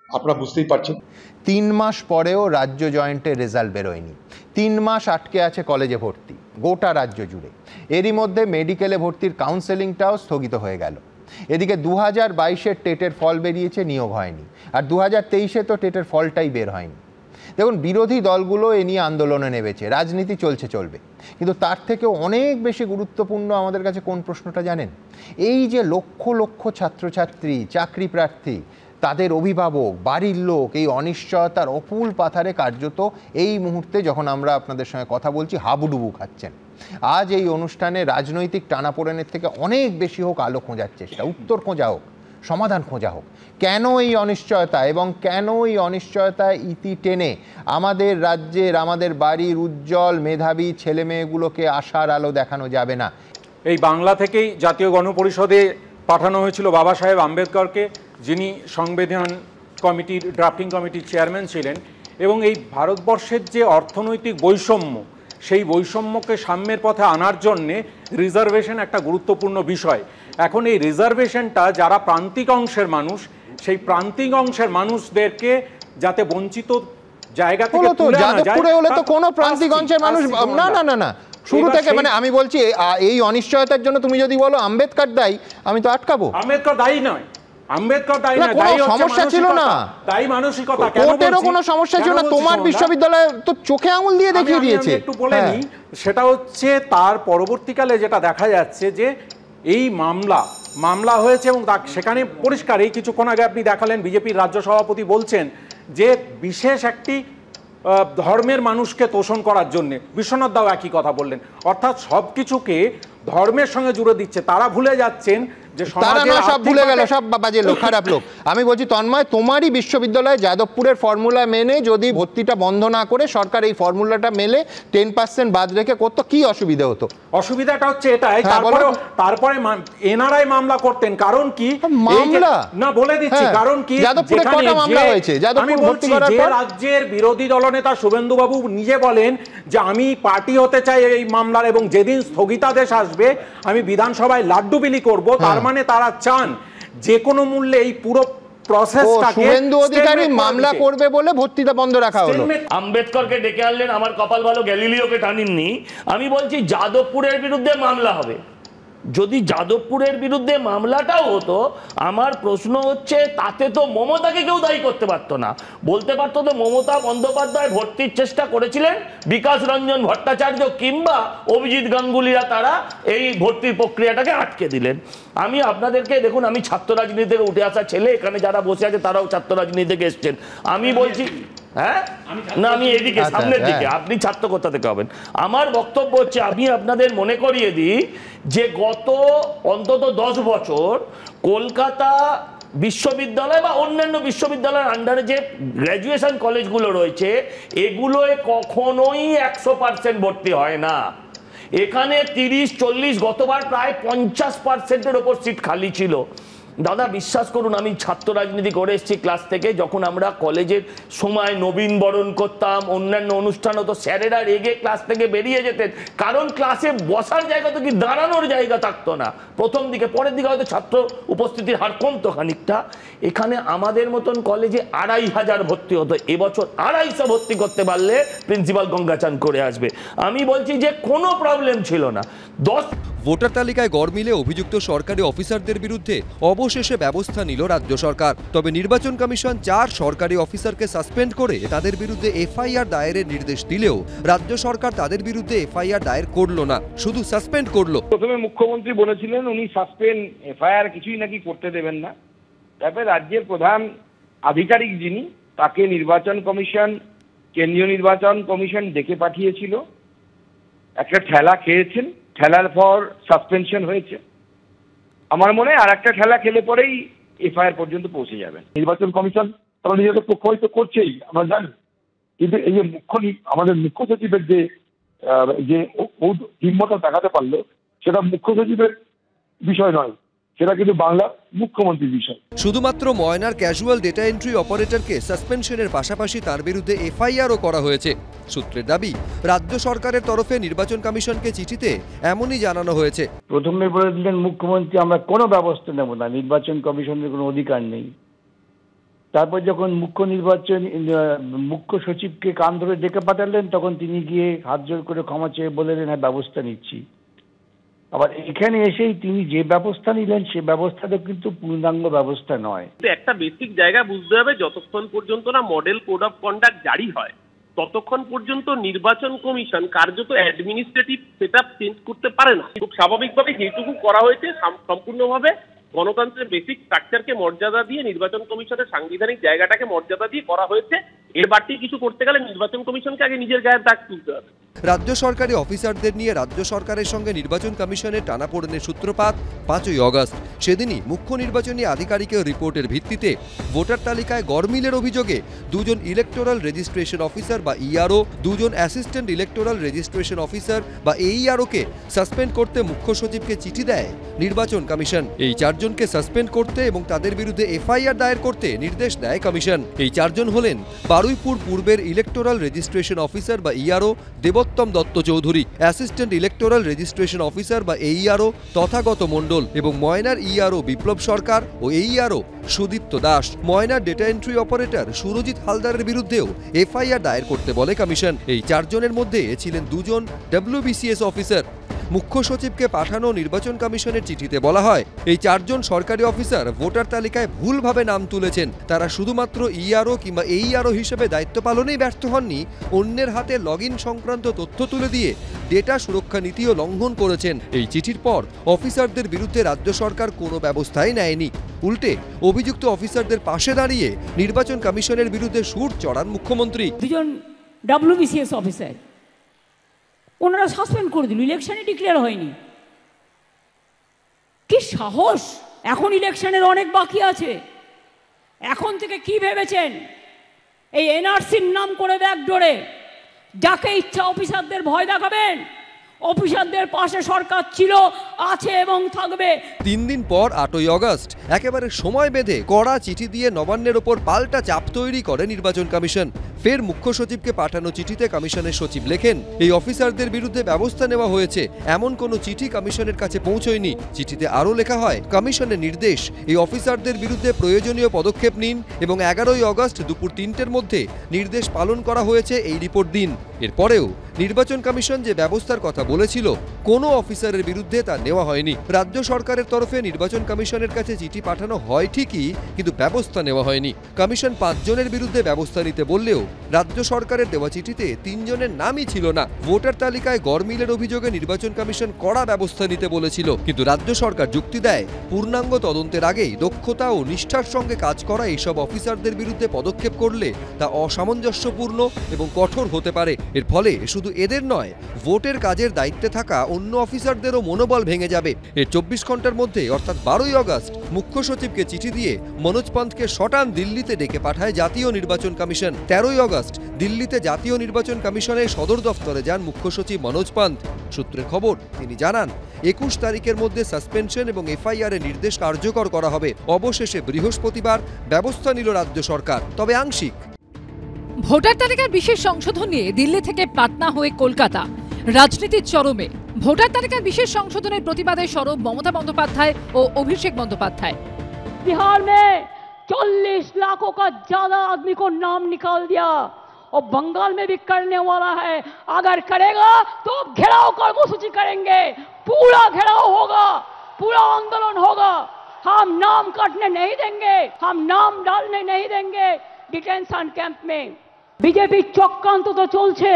আপনারা বুঝতেই পারছেন। 3 মাস পরেও রাজ্য জয়েন্টের রেজাল্ট বেরোয়নি। 3 মাস আটকে আছে কলেজে ভর্তি গোটা রাজ্য জুড়ে। এরই মধ্যে মেডিকেলে ভর্তির কাউন্সেলিংটাও স্থগিত হয়ে গেল। এদিকে 2022-এর টেটের ফল বেরিয়েছে, নিয়োগ হয়নি। আর 2023-এ তো টেটের ফলটাই বের হয়নি। দেখুন, বিরোধী দলগুলো এ নিয়ে আন্দোলনে নেমেছে, রাজনীতি চলবে, কিন্তু তার থেকেও অনেক বেশি গুরুত্বপূর্ণ আমাদের কাছে কোন প্রশ্নটা জানেন? এই যে লক্ষ লক্ষ ছাত্রছাত্রী, চাকরি প্রার্থী, তাদের অভিভাবক, বাড়ির লোক এই অনিশ্চয়তার অপুল পাথারে কার্যত এই মুহূর্তে যখন আমরা আপনাদের সঙ্গে কথা বলছি হাবুডুবু খাচ্ছেন। আজ এই অনুষ্ঠানে রাজনৈতিক টানাপোড়েনের থেকে অনেক বেশি হোক আলো খোঁজার চেষ্টা, উত্তর খোঁজা হোক, সমাধান খোঁজা হোক। কেন এই অনিশ্চয়তা এবং কেন এই অনিশ্চয়তায় ইতি টেনে আমাদের রাজ্যের, আমাদের বাড়ির উজ্জ্বল মেধাবী ছেলেমেয়েগুলোকে আশার আলো দেখানো যাবে না? এই বাংলা থেকেই জাতীয় গণপরিষদে পাঠানো হয়েছিল বাবা সাহেব আম্বেদকরকে, যিনি সংবিধান কমিটির ড্রাফটিং কমিটির চেয়ারম্যান ছিলেন। এবং এই ভারতবর্ষের যে অর্থনৈতিক বৈষম্য, সেই বৈষম্যকে সাম্যের পথে আনার জন্যে রিজার্ভেশন একটা গুরুত্বপূর্ণ বিষয়। এখন এই রিজার্ভেশনটা যারা প্রান্তিক অংশের মানুষ, সেই প্রান্তিক অংশের মানুষদেরকে যাতে বঞ্চিত জায়গা থেকে তুলে আনা যায়। যাদবপুরে হলে তো কোনো প্রান্তিক অংশের মানুষ না শুরু থেকে, মানে আমি বলছি এই অনিশ্চয়তার জন্য তুমি যদি বলো আম্বেদকর দায়ী, আমি তো আটকাবো। আম্বেদকর দায়ী নয়, আম্বেদকর দায়ী নয়, কোনো সমস্যা ছিল না, দায়ী মানসিকতা। কোর্টেরও কোনো সমস্যা ছিল না, তোমার বিশ্ববিদ্যালয় তো চোখে আঙুল দিয়ে দেখিয়ে দিয়েছে। একটু বলে নিই, সেটা হচ্ছে তার পরবর্তীকালে যেটা দেখা যাচ্ছে যে এই মামলা হয়েছে এবং সেখানে পরিষ্কার, এই কিছুক্ষণ আগে আপনি দেখালেন বিজেপির রাজ্য সভাপতি বলছেন যে বিশেষ একটি ধর্মের মানুষকে তোষণ করার জন্য। বিশ্বনাথ দাও একই কথা বললেন, অর্থাৎ সব কিছুকে ধর্মের সঙ্গে জুড়ে দিচ্ছে। তারা ভুলে যাচ্ছেন যে সব ভুলে গেল, সব বাজে লোক, খারাপ লোক। আমি বলছি তন্ময়, তোমারই বিশ্ববিদ্যালয়ে যাদবপুরের ফর্মুলা মেনে যদি ভর্তিটা বন্ধ না করে সরকার এই ফর্মুলাটা মেলে 10% বাদ রেখে করতো, কি অসুবিধা হতো? অসুবিধাটা হচ্ছে এটাই, তারপরে এনআরআই মামলা করতেন। কারণ কি মামলা না বলে দিচ্ছি, কারণ কি যাদবপুরে কটা মামলা হয়েছে? আমি বলছি যে রাজ্যের বিরোধী দলনেতা শুভেন্দু বাবু নিজে বলেন যে আমি পার্টি হতে চাই এই মামলার, এবং যেদিন স্থগিতাদেশ আসবে আমি বিধানসভায় লাড্ডু বিলি করব। তার মানে তারা চান যে কোনো মূল্যে এই পুরো প্রসেসটাকে শুভেন্দু অধিকারী মামলা করবে বলে ভর্তিটা বন্ধ রাখা হলো। আম্বেদকরকে ডেকে আনলেন, আমার কপাল ভালো গ্যালিলিওকে টানেননি। আমি বলছি যাদবপুরের বিরুদ্ধে মামলা হবে। যদি যাদবপুরের বিরুদ্ধে মামলাটাও হতো, আমার প্রশ্ন হচ্ছে তাতে তো মমতাকে কেউ দায়ী করতে পারতো না। বলতে পারতো তো মমতা বন্দ্যোপাধ্যায় ভর্তির চেষ্টা করেছিলেন, বিকাশ রঞ্জন ভট্টাচার্য কিংবা অভিজিৎ গাঙ্গুলিরা তারা এই ভর্তির প্রক্রিয়াটাকে আটকে দিলেন। আমি আপনাদেরকে দেখুন, আমি ছাত্র রাজনীতি থেকে উঠে আসা ছেলে, এখানে যারা বসে আছে তারাও ছাত্র রাজনীতি থেকে এসছেন। আমি বলছি না, আমি এদিকে সামনের দিকে, আপনি ছাত্র কোথা থেকে হবেন? আমার বক্তব্য হচ্ছে, আমি আপনাদের মনে করিয়ে দিই যে গত অন্তত 10 বছর কলকাতা বিশ্ববিদ্যালয় বা অন্যান্য বিশ্ববিদ্যালয়ের আন্ডারে যে গ্র্যাজুয়েশন কলেজগুলো রয়েছে, এগুলোয় কখনোই 100% ভর্তি হয় না। এখানে 30-40, গতবার প্রায় 50%-এর ওপর সিট খালি ছিল। দাদা বিশ্বাস করুন, আমি ছাত্র রাজনীতি করে এসেছি ক্লাস থেকে। যখন আমরা কলেজের সময় নবীন বরণ করতাম, অন্যান্য অনুষ্ঠান হতো, স্যারেরা রেগে ক্লাস থেকে বেরিয়ে যেতেন, কারণ ক্লাসে বসার জায়গা তো কি দাঁড়ানোর জায়গা থাকতো না প্রথম দিকে। পরের দিকে হয়তো ছাত্র উপস্থিতির হার কমতো খানিকটা। এখানে আমাদের মতন কলেজে 2500 ভর্তি হতো, এবছর 250 ভর্তি করতে পারলে প্রিন্সিপাল গঙ্গাচান করে আসবে। আমি বলছি যে কোনো প্রবলেম ছিল না। ভোটার তালিকায় গড়মিলে অভিযুক্ত সরকারি অফিসারদের বিরুদ্ধে অবশেষে ব্যবস্থা নিল রাজ্য সরকার। তবে নির্বাচন কমিশন 4 সরকারি অফিসারকে সাসপেন্ড করে তাদের বিরুদ্ধে এফআইআর দায়েরের নির্দেশ দিলেও রাজ্য সরকার তাদের বিরুদ্ধে এফআইআর দায়ের করলো না, শুধু সাসপেন্ড করলো। প্রথমে মুখ্যমন্ত্রী বলেছিলেন উনি সাসপেন্ড এফআইআর কিছুই নাকি করতে দেবেন না। তারপরে রাজ্যের প্রধান আধিকারিক যিনি, তাকে নির্বাচন কমিশন, কেন্দ্রীয় নির্বাচন কমিশন ডেকে পাঠিয়েছিল। একটা ঠেলা খেয়েছেন, ঠেলার পর সাসপেনশন হয়েছে। আমার মনে হয় আর একটা ঠেলা খেলে পরেই এফআইআর পর্যন্ত পৌঁছে যাবেন। নির্বাচন কমিশন তারা নিজেদের পক্ষপাতিত্ব তো করছেই, আমরা জানি, কিন্তু এই যে আমাদের মুখ্য সচিবের যে হিম্মতটা দেখাতে পারলো, সেটা মুখ্য সচিবের বিষয় নয়, সেটা কিন্তু বাংলা মুখ্যমন্ত্রীর বিষয়। শুধুমাত্র ময়নার ক্যাজুয়াল ডেটা এন্ট্রি অপারেটরকে সাসপেনশনের পাশাপাশি তার বিরুদ্ধে এফআইআরও করা হয়েছে। সূত্রের দাবি, রাজ্য সরকারের তরফে নির্বাচন কমিশনকে চিঠিতে এমনই জানানো হয়েছে। প্রথমে বলে দিলেন মুখ্যমন্ত্রী আমরা কোনো ব্যবস্থা নেব না, নির্বাচন কমিশনের কোনো অধিকার নেই। তারপর যখন মুখ্য সচিবকে কান ধরে ডেকে পাঠালেন, তখন তিনি গিয়ে হাত জোর করে ক্ষমা চেয়ে বললেন হ্যাঁ ব্যবস্থা নিচ্ছি। আবার এখানে এসেই তিনি যে ব্যবস্থা নিলেন সে ব্যবস্থাটা কিন্তু পূর্ণাঙ্গ ব্যবস্থা নয়। একটা বেসিক জায়গা বুঝতে হবে, যতক্ষণ পর্যন্ত না মডেল কোড অফ কন্ডাক্ট জারি হয় ততক্ষণ পর্যন্ত নির্বাচন কমিশন কার্যত অ্যাডমিনিস্ট্রেটিভ সেটআপ চেঞ্জ করতে পারে না। খুব স্বাভাবিকভাবে যেটুকু করা হয়েছে সম্পূর্ণভাবে গণতন্ত্রের বেসিক স্ট্রাকচারকে মর্যাদা দিয়ে, নির্বাচন কমিশনের সাংবিধানিক জায়গাটাকে মর্যাদা দিয়ে করা হয়েছে। এর বাড়তি কিছু করতে গেলে নির্বাচন কমিশনকে আগে নিজের গায়ের দাগ তুলতে হবে। রাজ্য সরকারি অফিসারদের নিয়ে রাজ্য সরকারের সঙ্গে নির্বাচন কমিশনের টানাপোড়েনের সূত্রপাত 5ই অগস্ট। সেদিনই মুখ্য নির্বাচনী আধিকারিকের রিপোর্টের ভিত্তিতে ভোটার তালিকায় গড়মিলের অভিযোগে 2 জন ইলেকটোরাল রেজিস্ট্রেশন অফিসার বা ইআরও, 2 জন অ্যাসিস্ট্যান্ট ইলেকটোরাল রেজিস্ট্রেশন অফিসার বা এইআরওকে সাসপেন্ড করতে মুখ্য সচিবকে চিঠি দেয় নির্বাচন কমিশন। এই 4 জনকে সাসপেন্ড করতে এবং তাদের বিরুদ্ধে এফআইআর দায়ের করতে নির্দেশ দেয় কমিশন। এই 4 জন হলেন বারুইপুর পূর্বের ইলেকটোরাল রেজিস্ট্রেশন অফিসার বা ERO Debottam Dutta Chowdhury, assistant electoral registration officer বা এইআরও তথাগত মণ্ডল এবং ময়নার ইআরও বিপ্লব সরকার ও এইআরও সুদীপ্ত দাস। ময়নার ডেটা এন্ট্রি অপারেটর সুরজিৎ হালদারের বিরুদ্ধেও এফআইআর দায়ের করতে বলে কমিশন। এই 4 জনের মধ্যে ছিলেন 2 জন ডব্লিউবিসিএস অফিসার। মুখ্য সচিবকে পাঠানো নির্বাচন কমিশনের চিঠিতে বলা হয়, এই 4 জন সরকারি অফিসার ভোটার তালিকায় ভুলভাবে নাম তুলেছেন। তারা শুধুমাত্র ইআরও কিংবা এইআরও হিসেবে দায়িত্ব পালনেই ব্যর্থ হননি, অন্যের হাতে লগইন সংক্রান্ত তথ্য তুলে দিয়ে ডেটা সুরক্ষা নীতিও লঙ্ঘন করেছেন। এই চিঠির পর অফিসারদের বিরুদ্ধে রাজ্য সরকার কোনো ব্যবস্থাই নেয়নি। উল্টে অভিযুক্ত অফিসারদের পাশে দাঁড়িয়ে নির্বাচন কমিশনের বিরুদ্ধে সুর চড়ান মুখ্যমন্ত্রী। 2 জন ডব্লিউবিসিএস অফিসার ওনারা সাসপেন্ড করে দিল, ইলেকশনে ডিক্লেয়ার হয়নি। কি সাহস! এখন ইলেকশনের অনেক বাকি আছে, এখন থেকে কি ভেবেছেন এই এনআরসির নাম করে ব্যাকডোরে যাকে ইচ্ছা অফিসারদের ভয় দেখাবেন? অফিসারদের পাশে সরকার ছিল, আছে এবং থাকবে। 3 দিন পর 8ই অগস্ট একেবারে সময় বেঁধে কড়া চিঠি দিয়ে নবান্নের ওপর পাল্টা চাপ তৈরি করে নির্বাচন কমিশন। ফের মুখ্য সচিবকে পাঠানো চিঠিতে কমিশনের সচিব লেখেন, এই অফিসারদের বিরুদ্ধে ব্যবস্থা নেওয়া হয়েছে এমন কোনো চিঠি কমিশনের কাছে পৌঁছয়নি। চিঠিতে আরও লেখা হয়, কমিশনের নির্দেশ এই অফিসারদের বিরুদ্ধে প্রয়োজনীয় পদক্ষেপ নিন এবং 11ই অগস্ট দুপুর 3টের মধ্যে নির্দেশ পালন করা হয়েছে এই রিপোর্ট দিন। এরপরেও নির্বাচন কমিশন যে ব্যবস্থার কথা বলেছিল কোনো অফিসারের বিরুদ্ধে তা নেওয়া হয়নি। রাজ্য সরকারের তরফে নির্বাচন কমিশনের কাছে চিঠি পাঠানো হয় ঠিকই, কিন্তু ব্যবস্থা নেওয়া হয়নি। কমিশন 5 জনের বিরুদ্ধে ব্যবস্থা নিতে বললেও রাজ্য সরকারের দেওয়া চিঠিতে 3 জনের নামই ছিল না। ভোটার তালিকায় গড়মিলের অভিযোগে নির্বাচন কমিশন কড়া ব্যবস্থা নিতে বলেছিল, কিন্তু রাজ্য সরকার যুক্তি দেয় পূর্ণাঙ্গ তদন্তের আগেই দক্ষতা ও নিষ্ঠার সঙ্গে কাজ করা এইসব অফিসারদের বিরুদ্ধে পদক্ষেপ করলে তা অসামঞ্জস্যপূর্ণ এবং কঠোর হতে পারে। এর ফলে শুধু এদের নয়, ভোটের কাজের দায়িত্বে থাকা অন্য অফিসারদেরও মনোবল ভেঙে যাবে। এর 24 ঘন্টার মধ্যে অর্থাৎ 12ই অগস্ট মুখ্য সচিবকে চিঠি দিয়ে মনোজ পান্তকে শটান দিল্লিতে ডেকে পাঠায় জাতীয় নির্বাচন কমিশন। 13ই আগস্ট দিল্লিতে জাতীয় নির্বাচন কমিশনের সদর দফতরে যান মুখ্য সচিব মনোজ পান্ত। সূত্রের খবর, তিনি জানান 21 তারিখের মধ্যে সাসপেনশন এবং এফআইআর এর নির্দেশ কার্যকর করা হবে। অবশেষে বৃহস্পতিবার ব্যবস্থা নিল রাজ্য সরকার, তবে আংশিক। ভোটার তালিকার বিশেষ সংশোধন নিয়ে দিল্লি থেকে পাটনা হয়ে কলকাতা, রাজনীতির চরমে। ভোটার তালিকার বিশেষ সংশোধনের প্রতিবাদে সরব মমতা বন্দ্যোপাধ্যায় ও অভিষেক বন্দ্যোপাধ্যায়। बिहार में 40 लाखों का ज्यादा आदमी को नाम निकाल दिया और बंगाल में भी करने वाला है। अगर करेगा तो घेराव कर्मसूची करेंगे, पूरा घेराव होगा, पूरा आंदोलन होगा। हम नाम काटने नहीं देंगे, हम नाम डालने नहीं देंगे डिटेंशन कैंप में। बीजेपी চক্রান্ত তো চলছে,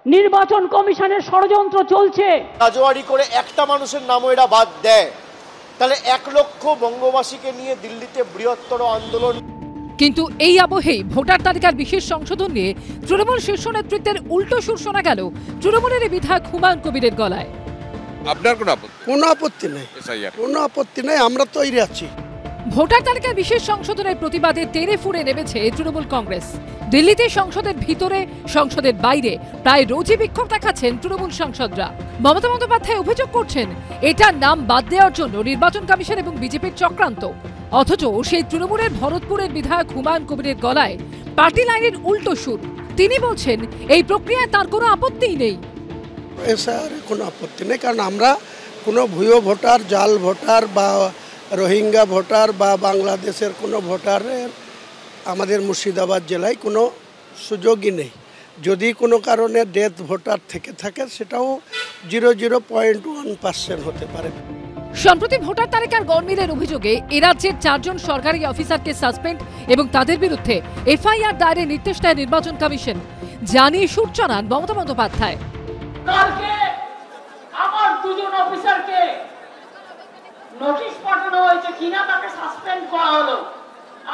নির্বাচন কমিশনের ষড়যন্ত্র চলছে। রাজওয়ারি করে একটা মানুষের নামও এরা বাদ দেয়, তাহলে 1 লক্ষ বঙ্গবাসীকে নিয়ে দিল্লিতে বৃহত্তর আন্দোলন। কিন্তু এই আবহেই ভোটার তালিকার বিশেষ সংশোধন নিয়ে তৃণমূল শীর্ষ নেতৃত্বের উল্টো সুর শোনা গেল তৃণমূলের বিধায়ক হুমায়ুন কবিরের গলায়। আপনার কোনো আপত্তি নেই? কোনো আপত্তি নেই, আমরা তৈরি আছি। ভোটার তালিকার বিশেষ সংশোধনের প্রতিবাদে তেড়ে ফুঁড়ে নেমেছে তৃণমূল কংগ্রেস। দিল্লিতে সংসদের ভিতরে, সংসদের বাইরে প্রায় রোজই বিক্ষোভ দেখাচ্ছেন তৃণমূল সাংসদরা। মমতা বন্দ্যোপাধ্যায় অভিযোগ করছেন এটা নাম বাদ দেওয়ার জন্য নির্বাচন কমিশন এবং বিজেপির চক্রান্ত। অথচ সেই তৃণমূলের ভরতপুরের বিধায়ক হুমায়ুন কবিরের গলায় পার্টি লাইনের উল্টো সুর। তিনি বলছেন এই প্রক্রিয়ায় তার কোনো আপত্তিই নেই। কোনো আপত্তি নেই, কারণ আমরা কোনো ভুয়ো ভোটার, জাল ভোটার বা রোহিঙ্গা ভোটার বা বাংলাদেশের কোনো ভোটারের আমাদের মুর্শিদাবাদ জেলায় কোনো সুযোগই নেই। যদি কোনো কারণে ডেথ ভোটার থেকে থাকে সেটাও 0.01% হতে পারে। সম্প্রতি ভোটার তালিকার গরমিলের অভিযোগে এরাজ্যের 4 জন সরকারি অফিসারকে সাসপেন্ড এবং তাদের বিরুদ্ধে এফআইআর দায়েরের নির্দেশ দেয় নির্বাচন কমিশন। জানিয়ে সুর চড়ান মমতা বন্দ্যোপাধ্যায়। কালকে আমার 2 জন অফিসারকে নোটিশ পাঠানো হয়েছে কিনা তাকে সাসপেন্ড করা হলো।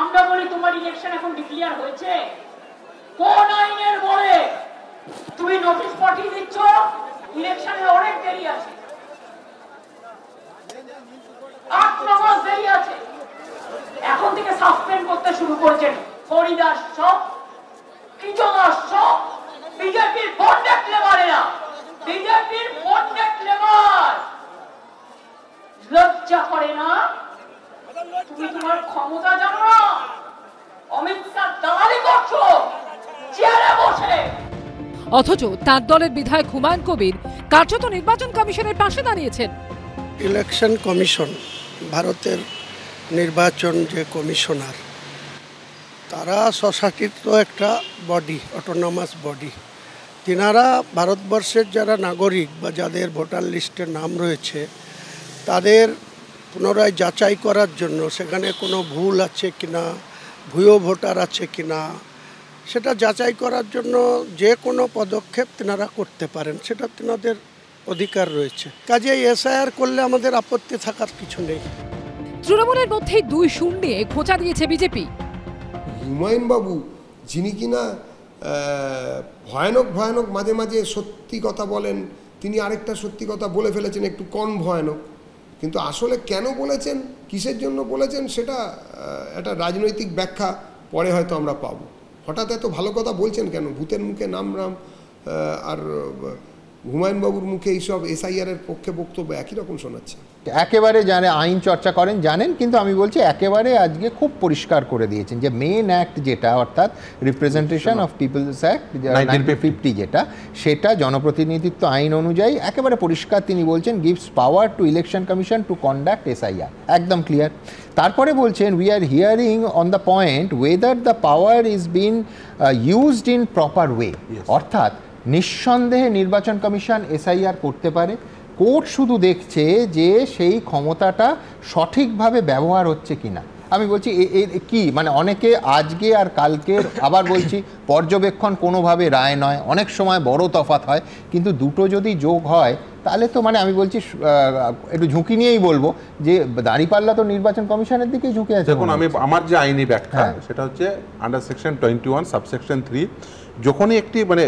আমরা বলি তোমার ইলেকশন এখন ডিক্লেয়ার হয়েছে, কোন আইনের বলে তুমি নোটিশ পাঠিয়ে দিচ্ছ? ইলেকশনের অনেক দেরি আছে, 8 মাস দেরি আছে, এখন থেকে সাসপেন্ড করতে শুরু করেছেন হরিদাস সব, কৃতদাস সব, বিজেপির কন্ডাক্ট লেবারেরা, বিজেপির কন্ডাক্ট লেবার। লজ্জা করে না? তুমি তোমার ক্ষমতা জানো না? অমিত শাহ দালালি করছো চেয়ারে বসে। অথচ তার দলের বিধায়ক হুমায়ুন কবির কার্যত নির্বাচন কমিশনের পাশে দাঁড়িয়েছেন। ইলেকশন কমিশন, ভারতের নির্বাচন যে কমিশনার, তারা সোসাইটির তো একটা বডি, অটোনমাস বডি। তিনারা ভারতবর্ষের যারা নাগরিক বা যাদের ভোটার লিস্টে নাম রয়েছে তাদের পুনরায় যাচাই করার জন্য সেখানে কোনো ভুল আছে কিনা, ভুয়ো ভোটার আছে কিনা, সেটা যাচাই করার জন্য যে কোনো পদক্ষেপ তিনারা করতে পারেন, সেটা তিনাদের অধিকার রয়েছে। কাজেই এসআইআর করলে আমাদের আপত্তি থাকার কিছু নেই। তৃণমূলের মধ্যেই 2 সুর নিয়ে খোঁচা দিয়েছে বিজেপি। হুমায়ুন বাবু যিনি কিনা ভয়ানক ভয়ানক মাঝে মাঝে সত্যি কথা বলেন, তিনি আরেকটা সত্যি কথা বলে ফেলেছেন একটু কম ভয়ানক, কিন্তু আসলে কেন বলেছেন, কিসের জন্য বলেছেন, সেটা একটা রাজনৈতিক ব্যাখ্যা পরে হয়তো আমরা পাবো। হঠাৎ এত ভালো কথা বলছেন কেন? ভূতের মুখে নাম রাম আর হুমায়ুন বাবুর মুখে এইসব এসআইআর এর পক্ষে বক্তব্য একই রকম শোনাচ্ছে। একেবারে জানে আইন চর্চা করেন, জানেন, কিন্তু আমি বলছি একেবারে আজকে খুব পরিষ্কার করে দিয়েছেন যে মেন অ্যাক্ট যেটা, অর্থাৎ রিপ্রেজেন্টেশন অফ পিপলস অ্যাক্ট 1950 যেটা, সেটা জনপ্রতিনিধিত্ব আইন অনুযায়ী একেবারে পরিষ্কার তিনি বলছেন gives power two election commission to conduct SIR, একদম ক্লিয়ার। তারপরে বলছেন we are hearing on the point whether the power is been used in proper way, অর্থাৎ নিঃসন্দেহে নির্বাচন কমিশন এসআইআর করতে পারে, কোর্ট শুধু দেখছে যে সেই ক্ষমতাটা সঠিকভাবে ব্যবহার হচ্ছে কিনা। আমি বলছি কি মানে অনেকে আজকে আর কালকের, আবার বলছি পর্যবেক্ষণ কোনোভাবে রায় নয়, অনেক সময় বড় তফাৎ হয়, কিন্তু দুটো যদি যোগ হয় তাহলে তো মানে আমি বলছি একটু ঝুঁকি নিয়েই বলবো যে দাঁড়িপাল্লা তো নির্বাচন কমিশনের দিকেই ঝুঁকে আছে। দেখুন, আমি আমার যে আইনি ব্যাখ্যা সেটা হচ্ছে আন্ডার সেকশন 21 সাবসেকশন 3, যখনই একটি মানে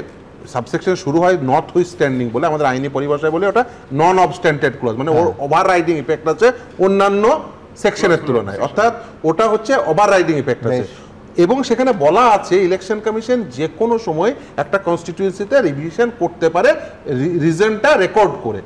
সাবসেকশন শুরু হয় নট হুইচ স্ট্যান্ডিং বলে আমাদের আইনি পরিভাষায় বলে, ওটা নন অবস্ট্যান্টেড ক্লজ, মানে ওর ওভার রাইডিং ইফেক্ট আছে অন্যান্য সেকশনের তুলনায়, অর্থাৎ ওটা হচ্ছে ওভার রাইডিং ইফেক্ট আছে। এবং সেখানে বলা আছে ইলেকশন কমিশন যে কোনো সময় একটা কনস্টিটিউয়েন্সিতে রিভিশন করতে পারে, রিজনটা রেকর্ড করে।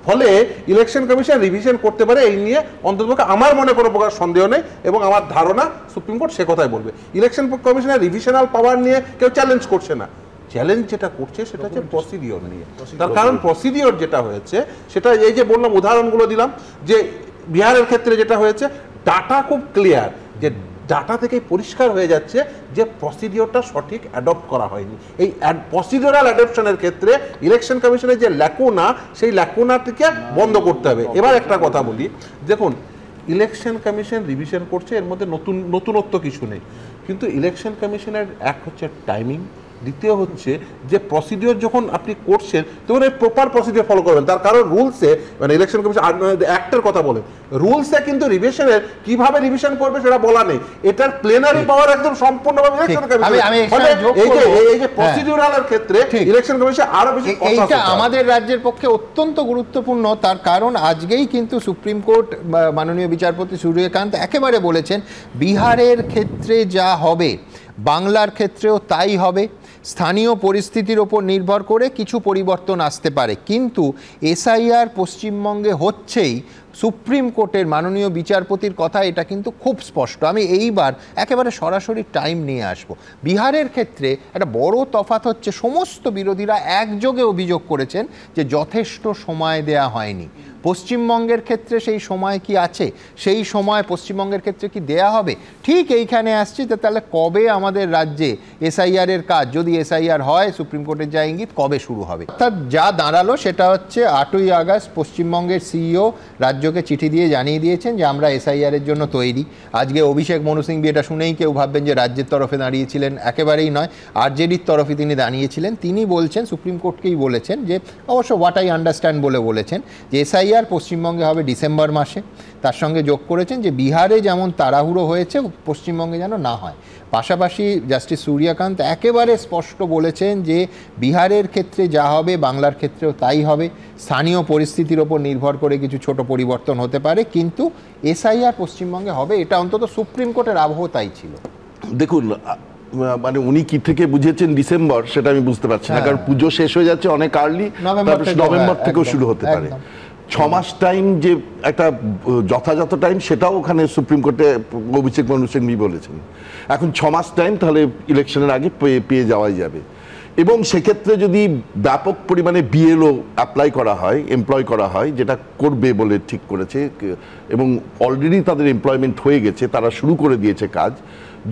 ফলে ইলেকশন কমিশন রিভিশন করতে পারে, এই নিয়ে অন্ততপক্ষে আমার মনে কোনো প্রকার সন্দেহ নেই এবং আমার ধারণা সুপ্রিম কোর্ট সে কথাই বলবে। ইলেকশন কমিশনের রিভিশনাল পাওয়ার নিয়ে কেউ চ্যালেঞ্জ করছে না, চ্যালেঞ্জ যেটা করছে সেটা হচ্ছে প্রসিডিওর নিয়ে। তার কারণ প্রসিডিওর যেটা হয়েছে সেটা এই যে বললাম, উদাহরণগুলো দিলাম, যে বিহারের ক্ষেত্রে যেটা হয়েছে ডাটা খুব ক্লিয়ার, যে ডাটা থেকে পরিষ্কার হয়ে যাচ্ছে যে প্রসিডিওরটা সঠিক অ্যাডপ্ট করা হয়নি। এই প্রসিডিওরাল অ্যাডপশনের ক্ষেত্রে ইলেকশন কমিশনের যে ল্যাকুনা, সেই ল্যাকুনাটিকে বন্ধ করতে হবে। এবার একটা কথা বলি, দেখুন ইলেকশন কমিশন রিভিশন করছে, এর মধ্যে নতুনত্ব কিছু নেই, কিন্তু ইলেকশন কমিশনের এক হচ্ছে টাইমিং, দ্বিতীয় হচ্ছে যে প্রসিডিওর যখন আপনি করছেন তখন এই প্রপার প্রসিডিওর ফলো করবেন। তার কারণ রুলসে, মানে ইলেকশন কমিশন অ্যাক্টের কথা বলেন, রুলসে কিন্তু রিভিশনের কিভাবে রিভিশন করবে সেটা বলা নেই, এটার প্লেনারি পাওয়ার একদম সম্পূর্ণভাবে ইলেকশন কমিশন। এই যে প্রসিডিওরালের ক্ষেত্রে ইলেকশন কমিশন আরো বেশি, এইটা আমাদের রাজ্যের পক্ষে অত্যন্ত গুরুত্বপূর্ণ। তার কারণ আজকেই কিন্তু সুপ্রিম কোর্ট মাননীয় বিচারপতি সূর্যকান্ত একেবারে বলেছেন বিহারের ক্ষেত্রে যা হবে বাংলার ক্ষেত্রেও তাই হবে, স্থানীয় পরিস্থিতির ওপর নির্ভর করে কিছু পরিবর্তন আসতে পারে, কিন্তু এসআইআর পশ্চিমবঙ্গে হচ্ছেই। সুপ্রিম কোর্টের মাননীয় বিচারপতির কথা এটা কিন্তু খুব স্পষ্ট। আমি এইবার একেবারে সরাসরি টাইম নিয়ে আসব। বিহারের ক্ষেত্রে একটা বড় তফাৎ হচ্ছে, সমস্ত বিরোধীরা একযোগে অভিযোগ করেছেন যে যথেষ্ট সময় দেয়া হয়নি। পশ্চিমবঙ্গের ক্ষেত্রে সেই সময় কি আছে? সেই সময় পশ্চিমবঙ্গের ক্ষেত্রে কি দেয়া হবে? ঠিক এইখানে আসছি, তাহলে কবে আমাদের রাজ্যে এসআইআরের কাজ, যদি এসআইআর হয় সুপ্রিম কোর্টের যা ইঙ্গিত, কবে শুরু হবে? অর্থাৎ যা দাঁড়ালো সেটা হচ্ছে 8ই আগস্ট পশ্চিমবঙ্গের সিইও রাজ্যকে চিঠি দিয়ে জানিয়ে দিয়েছেন যে আমরা এসআইআরের জন্য তৈরি। আজকে অভিষেক মনু সিংভি এটা শুনেই কেউ ভাববেন যে রাজ্যের তরফে দাঁড়িয়েছিলেন, একেবারেই নয়, আরজেডির তরফে তিনি দাঁড়িয়েছিলেন। তিনি বলছেন, সুপ্রিম কোর্টকেই বলেছেন, যে অবশ্য হোয়াট আই আন্ডারস্ট্যান্ড বলেছেন যে এসআইআর পশ্চিমবঙ্গে হবে ডিসেম্বর মাসে। তার সঙ্গে যোগ করেছেন যে বিহারে যেমন তাড়াহুড়ো হয়েছে পশ্চিমবঙ্গে যেন না হয়। পাশাপাশি জাস্টিস সূর্যকান্ত একেবারে স্পষ্ট বলেছেন যে বিহারের ক্ষেত্রে যা হবে বাংলার ক্ষেত্রেও তাই হবে, স্থানীয় পরিস্থিতির ওপর নির্ভর করে কিছু ছোট পরিবর্তন হতে পারে, কিন্তু এসআইআর পশ্চিমবঙ্গে হবে। এটা অন্তত সুপ্রিম কোর্টের আবহ তাই ছিল। দেখুন, মানে উনি কি থেকে বুঝেছেন ডিসেম্বর সেটা আমি বুঝতে পারছি না, কারণ পুজো শেষ হয়ে যাচ্ছে অনেক আর্লি, নভেম্বর থেকেও শুরু হতে পারে। 6 মাস টাইম যে একটা যথাযথ টাইম, সেটাও ওখানে সুপ্রিম কোর্টে অভিষেক মনু সিংভি বলেছেন। এখন 6 মাস টাইম তাহলে ইলেকশনের আগে পেয়ে যাওয়াই যাবে, এবং সেক্ষেত্রে যদি ব্যাপক পরিমাণে বিএলও অ্যাপ্লাই করা হয়, এমপ্লয় করা হয়, যেটা করবে বলে ঠিক করেছে, এবং অলরেডি তাদের এমপ্লয়মেন্ট হয়ে গেছে, তারা শুরু করে দিয়েছে কাজ।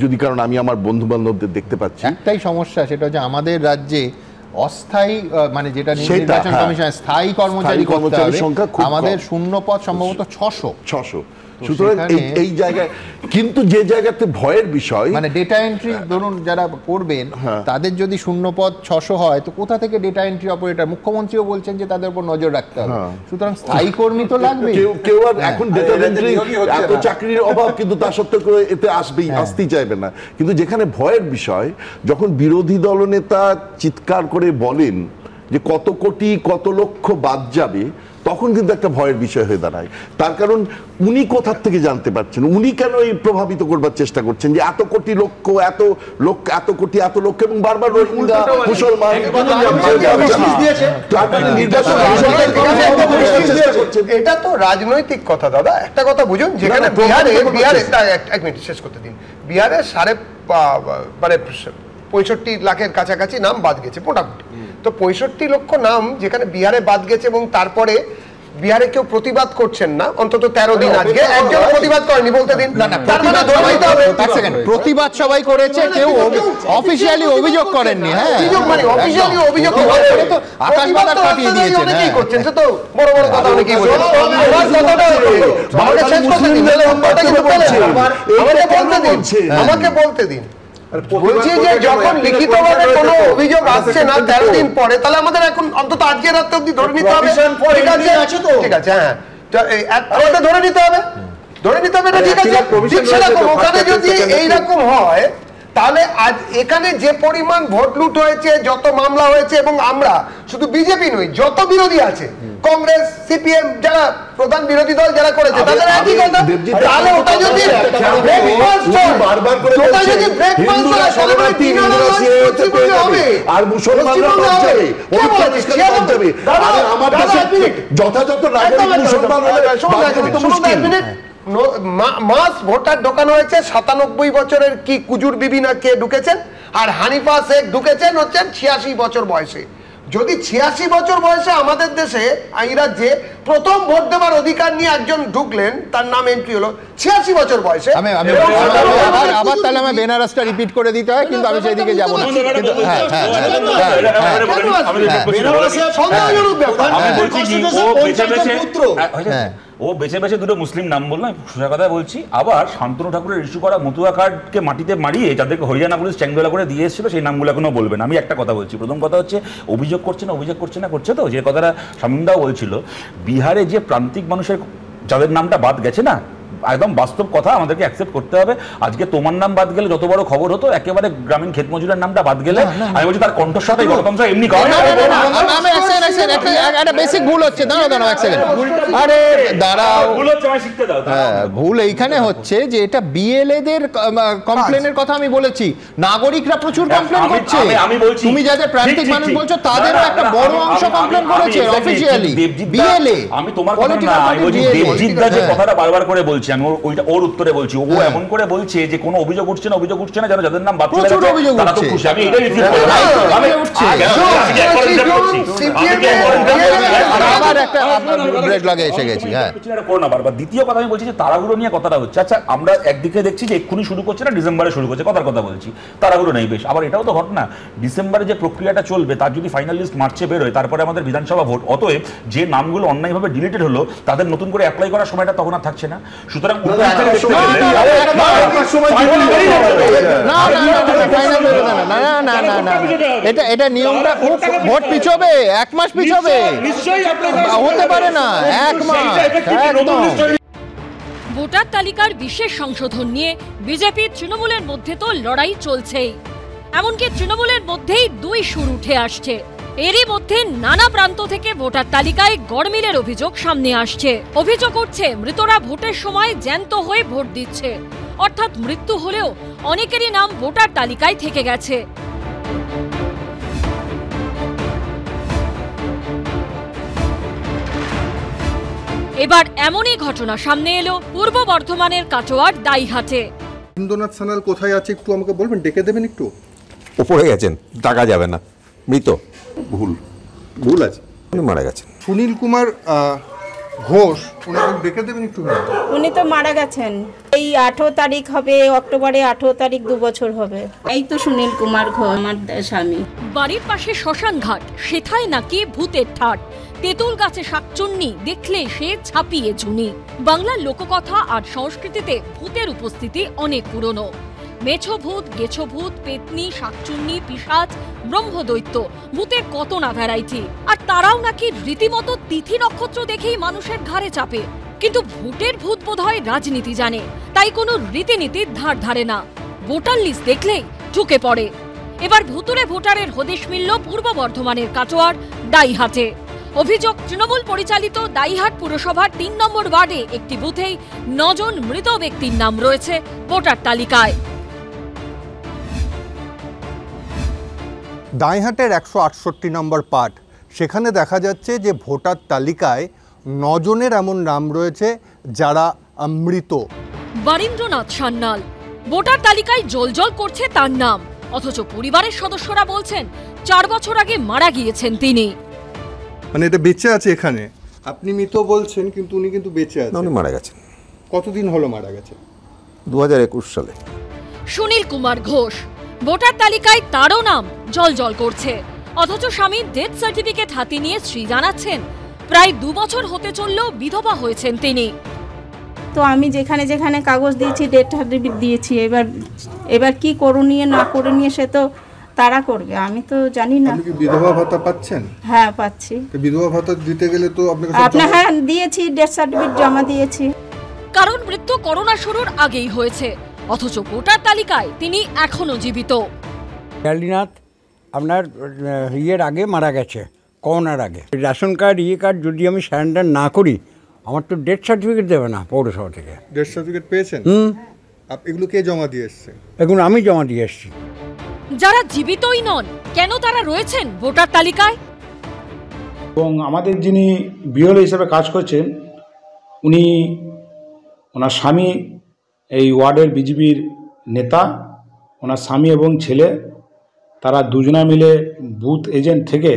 যদি, কারণ আমি আমার বন্ধু বান্ধবদের দেখতে পাচ্ছি একটাই সমস্যা, সেটা হচ্ছে আমাদের রাজ্যে অস্থায়ী, মানে যেটা নির্বাচন কমিশনের স্থায়ী কর্মচারীর সংখ্যা আমাদের শূন্য পদ সম্ভবত 600। সুতরাং এই জায়গায় কিন্তু যে জায়গাতে ভয়ের বিষয়, মানে ডেটা এন্ট্রি ধরুন যারা করবেন তাদের যদি শূন্য পদ 600 হয়, তো কোথা থেকে ডেটা এন্ট্রি অপারেটর? মুখ্যমন্ত্রীও বলছেন যে তাদের উপর নজর রাখতে হবে, সুতরাং স্থায়ী কর্মী তো লাগবে। কেউ আর এখন ডেটা এন্ট্রি, এত চাকরির অভাব, কিন্তু তা সত্ত্বেও এতে আসতেই চাইবে না। কিন্তু যেখানে ভয়ের বিষয়, যখন বিরোধী দলনেতা চিৎকার করে বলেন যে কত কোটি কত লক্ষ বাদ যাবে, তখন কিন্তু একটা ভয়ের বিষয় হয়ে দাঁড়ায়। তার কারণ উনি কোথার থেকে জানতে পারছেন, উনি কেন এই প্রভাবিত করবার চেষ্টা করছেন যে এত কোটি লক্ষ, এত কোটি এত লক্ষ, এবং বারবার রোহিঙ্গা, মুসলমান, এটা তো রাজনৈতিক কথা দাদা। একটা কথা বুঝুন, যেখানে বিহারে এক মিনিট শেষ করতে দিন, বিহারে 65 লাখের কাছাকাছি নাম বাদ গেছে মোটামুটি। তো 65 লক্ষ নাম যেখানে বিহারে বাদ গেছে, এবং তারপরে বিহারে কেউ প্রতিবাদ করছেন না, অন্তত 13 দিন আজকে একজন প্রতিবাদ করেনি, বলতে দিন। প্রতিবাদ সবাই করেছে, কেউ অফিশিয়ালি অভিযোগ করেননি। হ্যাঁ, মানে অফিশিয়ালি অভিযোগ আকাশ পাতাল কাটিয়ে দিয়েছেন। অনেকেই করছেন, সে তো বড় বড় কথা অনেকেই বলেন। আমাকে বলতে দিন। বলছি যে যখন লিখিতভাবে কোনো অভিযোগ আসছে না 13 দিন পরে, তাহলে আমাদের এখন অন্তত আজকে রাত অবধি ধরে নিতে হবে। ঠিক আছে, হ্যাঁ, আমাদের ধরে নিতে হবে, না? ঠিক আছে, ঠিক সেরকম ওখানে যদি এইরকম হয়, তাহলে আজ এখানে যে পরিমাণ ভোট লুট হয়েছে, যত মামলা হয়েছে, এবং আমরা শুধু বিজেপি নই, যত বিরোধী আছে, কংগ্রেস, সিপিএম, যারা প্রধান বিরোধী দল যারা করেছে তাদের একই কথা। তাহলে ওটা যদি ব্রেকফাস্ট হয়, ওটা যদি ব্রেকফাস্ট হয়, তাহলে পশ্চিমবঙ্গে হবে আর মুসলমানরা বাদ যাবে, বাদ যাবে। আরে আমার কাছে যথাযথ নাগরিক মুসলমান হলে মাস ভোটার ঢোকানো হয়েছে। 97 বছরের কি কুজুর বিবি না কে ঢুকেছেন, আর হানিফা শেখ ঢুকেছেন হচ্ছেন 86 বছর বয়সে। যদি 86 বছর বয়সে আমাদের দেশে এই রাজ্যে প্রথম ভোট দেওয়ার অধিকার নিয়ে একজন ঢুকলেন, তার নাম এন্ট্রি হলো 86 বছর বয়সে। আবার তাহলে আমি বেনারসটা রিপিট করে দিতে হয়, কিন্তু আমি সেদিকে যাব না। ও বেছে বেছে দুটো মুসলিম নাম বললাম, সোজা কথা বলছি। আবার শান্তনু ঠাকুরের ইস্যু করা মতুয়া কার্ডকে মাটিতে মারিয়ে যাদেরকে হরিয়ানা পুলিশ চ্যাংদোলা করে দিয়ে এসেছিল, সেই নামগুলো এখনো বলবেন। আমি একটা কথা বলছি, প্রথম কথা হচ্ছে অভিযোগ করছে না করছে তো, যে কথাটা শামীমদাও বলছিল, বিহারে যে প্রান্তিক মানুষের যাদের নামটা বাদ গেছে না, একদম বাস্তব কথা আমাদেরকে অ্যাকসেপ্ট করতে হবে। আজকে তোমার নাম বাদ গেলে যত বড় খবর হতো, একেবারে গ্রামীণ ক্ষেত মজুরের নামটা বাদ গেলে আমি বলছি তার কণ্ঠস্বরটাই গণতন্ত্র এমনি একটা বেসিক ভুল হচ্ছে। দাঁড়াও এক সেকেন্ড, আরে দাঁড়াও, ভুল এইখানে হচ্ছে যে এটা বিএলএদের কমপ্লেনের কথা আমি বলেছি। নাগরিকরা প্রচুর কমপ্লেন করছে, তুমি যাদের প্রান্তিক মানুষ বলছো তাদেরও একটা বড় অংশ কমপ্লেন করেছে অফিশিয়ালি বিএলএ। আমি তোমার কথা না, আমি বলছি দেবজিৎ দা যে কথাটা বারবার করে বলছি, আমি ওইটা ওর উত্তরে বলছি, ও এমন করে বলছে যে কোনো অভিযোগ উঠছে না, যেন যাদের নাম বাদ চলে গেছে তারা তো খুশি। আমি এটাই রিসিভ করলাম। দ্বিতীয় কথা আমি বলছি যে তাড়াহুড়ো নিয়ে কথাটা হচ্ছে। আচ্ছা, আমরা একদিকে দেখছি যে এক্ষুনি শুরু করছে না, ডিসেম্বরে শুরু করছে, কথার কথা বলছি, তাড়াহুড়ো নেই বেশ। আবার এটাও তো ঘটনা, ডিসেম্বরে যে প্রক্রিয়াটা চলবে তার যদি ফাইনাল লিস্ট মার্চে বেরোয়, তারপরে আমাদের বিধানসভা ভোট, অতএব যে নামগুলো অন্যায়ভাবে ডিলিটেড হলো তাদের নতুন করে অ্যাপ্লাই করার সময়টা তখন আর থাকছে না। সুতরাং এটা নিয়মটা ভোট পিছবে, 1 মাস পিছবে, হতে পারে না 1 মাস। ভোটার তালিকার বিশেষ সংশোধন নিয়ে বিজেপি তৃণমূলের মধ্যে তো লড়াই চলছেই, এমনকি তৃণমূলের মধ্যেই 2 সুর উঠে আসছে। এরই মধ্যে নানা প্রান্ত থেকে ভোটার তালিকায় গড়মিলের অভিযোগ সামনে আসছে। অভিযোগ উঠছে মৃতরা ভোটের সময় জ্যান্ত হয়ে ভোট দিচ্ছে, অর্থাৎ মৃত্যু হলেও অনেকেরই নাম ভোটার তালিকায় থেকে গেছে। এবার এমনই ঘটনা সামনে এলো পূর্ব বর্ধমানের কাটোয়ার দাইহাটে। ইন্দ্রনাথ সান্যাল কোথায় আছে একটু আমাকে বলবেন, ডেকে দেবেন একটু? উপরে গেছেন, টাকা যাবে না, মৃত। ভুল আছে, উনি মারা গেছেন। সুনীল কুমার ঘোষ, ওনাকে ডেকে দেবেন একটু? উনি তো মারা গেছেন, এই 18 তারিখ হবে, অক্টোবরে 18 তারিখ 2 বছর হবে। এই তো সুনীল কুমার ঘোষ আমার স্বামী। বাড়ির পাশে শ্মশান ঘাট, সেথায় নাকি ভূতের ঠাট। তেঁতুল গাছে শাকচুন্নি দেখলে সে ছাপিয়ে ঝুনি। বাংলার লোককথা আর সংস্কৃতিতে ভূতের উপস্থিতি অনেক পুরনো। মেছো ভূত, গেছো ভূত, পেতনি, শাকচুন্নি, পিশাচ, ব্রহ্মদৈত্য, ভূতের কত না ভ্যারাইটি। আর তারাও নাকি রীতিমতো তিথি নক্ষত্র দেখেই মানুষের ঘাড়ে চাপে। কিন্তু ভোটের ভূত বোধহয় রাজনীতি জানে, তাই কোনো রীতিনীতির ধার ধারে না, ভোটার লিস্ট দেখলেই ঢুকে পড়ে। এবার ভুতুরে ভোটারের হদিশ মিলল পূর্ব বর্ধমানের কাটোয়ার দাইহাটে। অভিযোগ, তৃণমূল পরিচালিত দাইহাট পুরসভার 3 নম্বর ওয়ার্ডে একটি বুথেই 9 জন মৃত ব্যক্তির নাম রয়েছে ভোটার তালিকায়। দাইহাটের 168 নম্বর পার্ট, সেখানে দেখা যাচ্ছে যে ভোটার তালিকায় 9 জনের এমন নাম রয়েছে যারা মৃত। বীরেন্দ্রনাথ সান্যাল, ভোটার তালিকায় জলজল করছে তার নাম, অথচ পরিবারের সদস্যরা বলছেন 4 বছর আগে মারা গিয়েছেন তিনি। মানে এটা বেঁচে আছে এখানে, আপনি মৃত বলছেন কিন্তু উনি কিন্তু বেঁচে আছেন। উনি মারা গেছেন। কতদিন হলো মারা গেছে? 2021 সালে। সুনীল কুমার ঘোষ, ভোটার তালিকায় তারও নাম জলজল করছে, অথচ স্বামীর ডেথ সার্টিফিকেট হাতে নিয়ে স্ত্রী জানাচ্ছেন প্রায় 2 বছর হতে চললেও বিধবা হয়েছেন তিনি। তো আমি যেখানে যেখানে কাগজ দিয়েছি, ডেথ সার্টিফিকেট দিয়েছি, এবার কি করণীয় না করণীয় সে তো তারা করবে, আমি তো জানি না। আপনি কি বিধবা ভাতা পাচ্ছেন? হ্যাঁ পাচ্ছি। বিধবা ভাতা দিতে গেলে তো আপনাকে হ্যাঁ দিয়েছি, ডেথ সার্টিফিকেট জমা দিয়েছি। কারণ মৃত্যু করোনা শুরুর আগেই হয়েছে, অথচ ভোটার তালিকায় তিনি এখনো জীবিত। কালীনাথ আপনার ইয়ের আগে মারা গেছে, করোনার আগে। রেশন কার্ড কার্ড যদি আমি সারেন্ডার না করি আমার তো ডেথ সার্টিফিকেট দেবে না পৌরসভা থেকে। ডেথ সার্টিফিকেট পেয়েছেন? এগুলো কে জমা দিয়ে এসছে? এগুলো আমি জমা দিয়ে এসেছি। যারা জীবিতই নন, কেন তারা রয়েছেন ভোটার তালিকায়? এবং আমাদের যিনি বিএলও হিসেবে কাজ করছেন উনি, ওনার স্বামী এই ওয়ার্ডের বিজেপির নেতা, ওনার স্বামী এবং ছেলে, তারা দুজনা মিলে বুথ এজেন্ট থেকে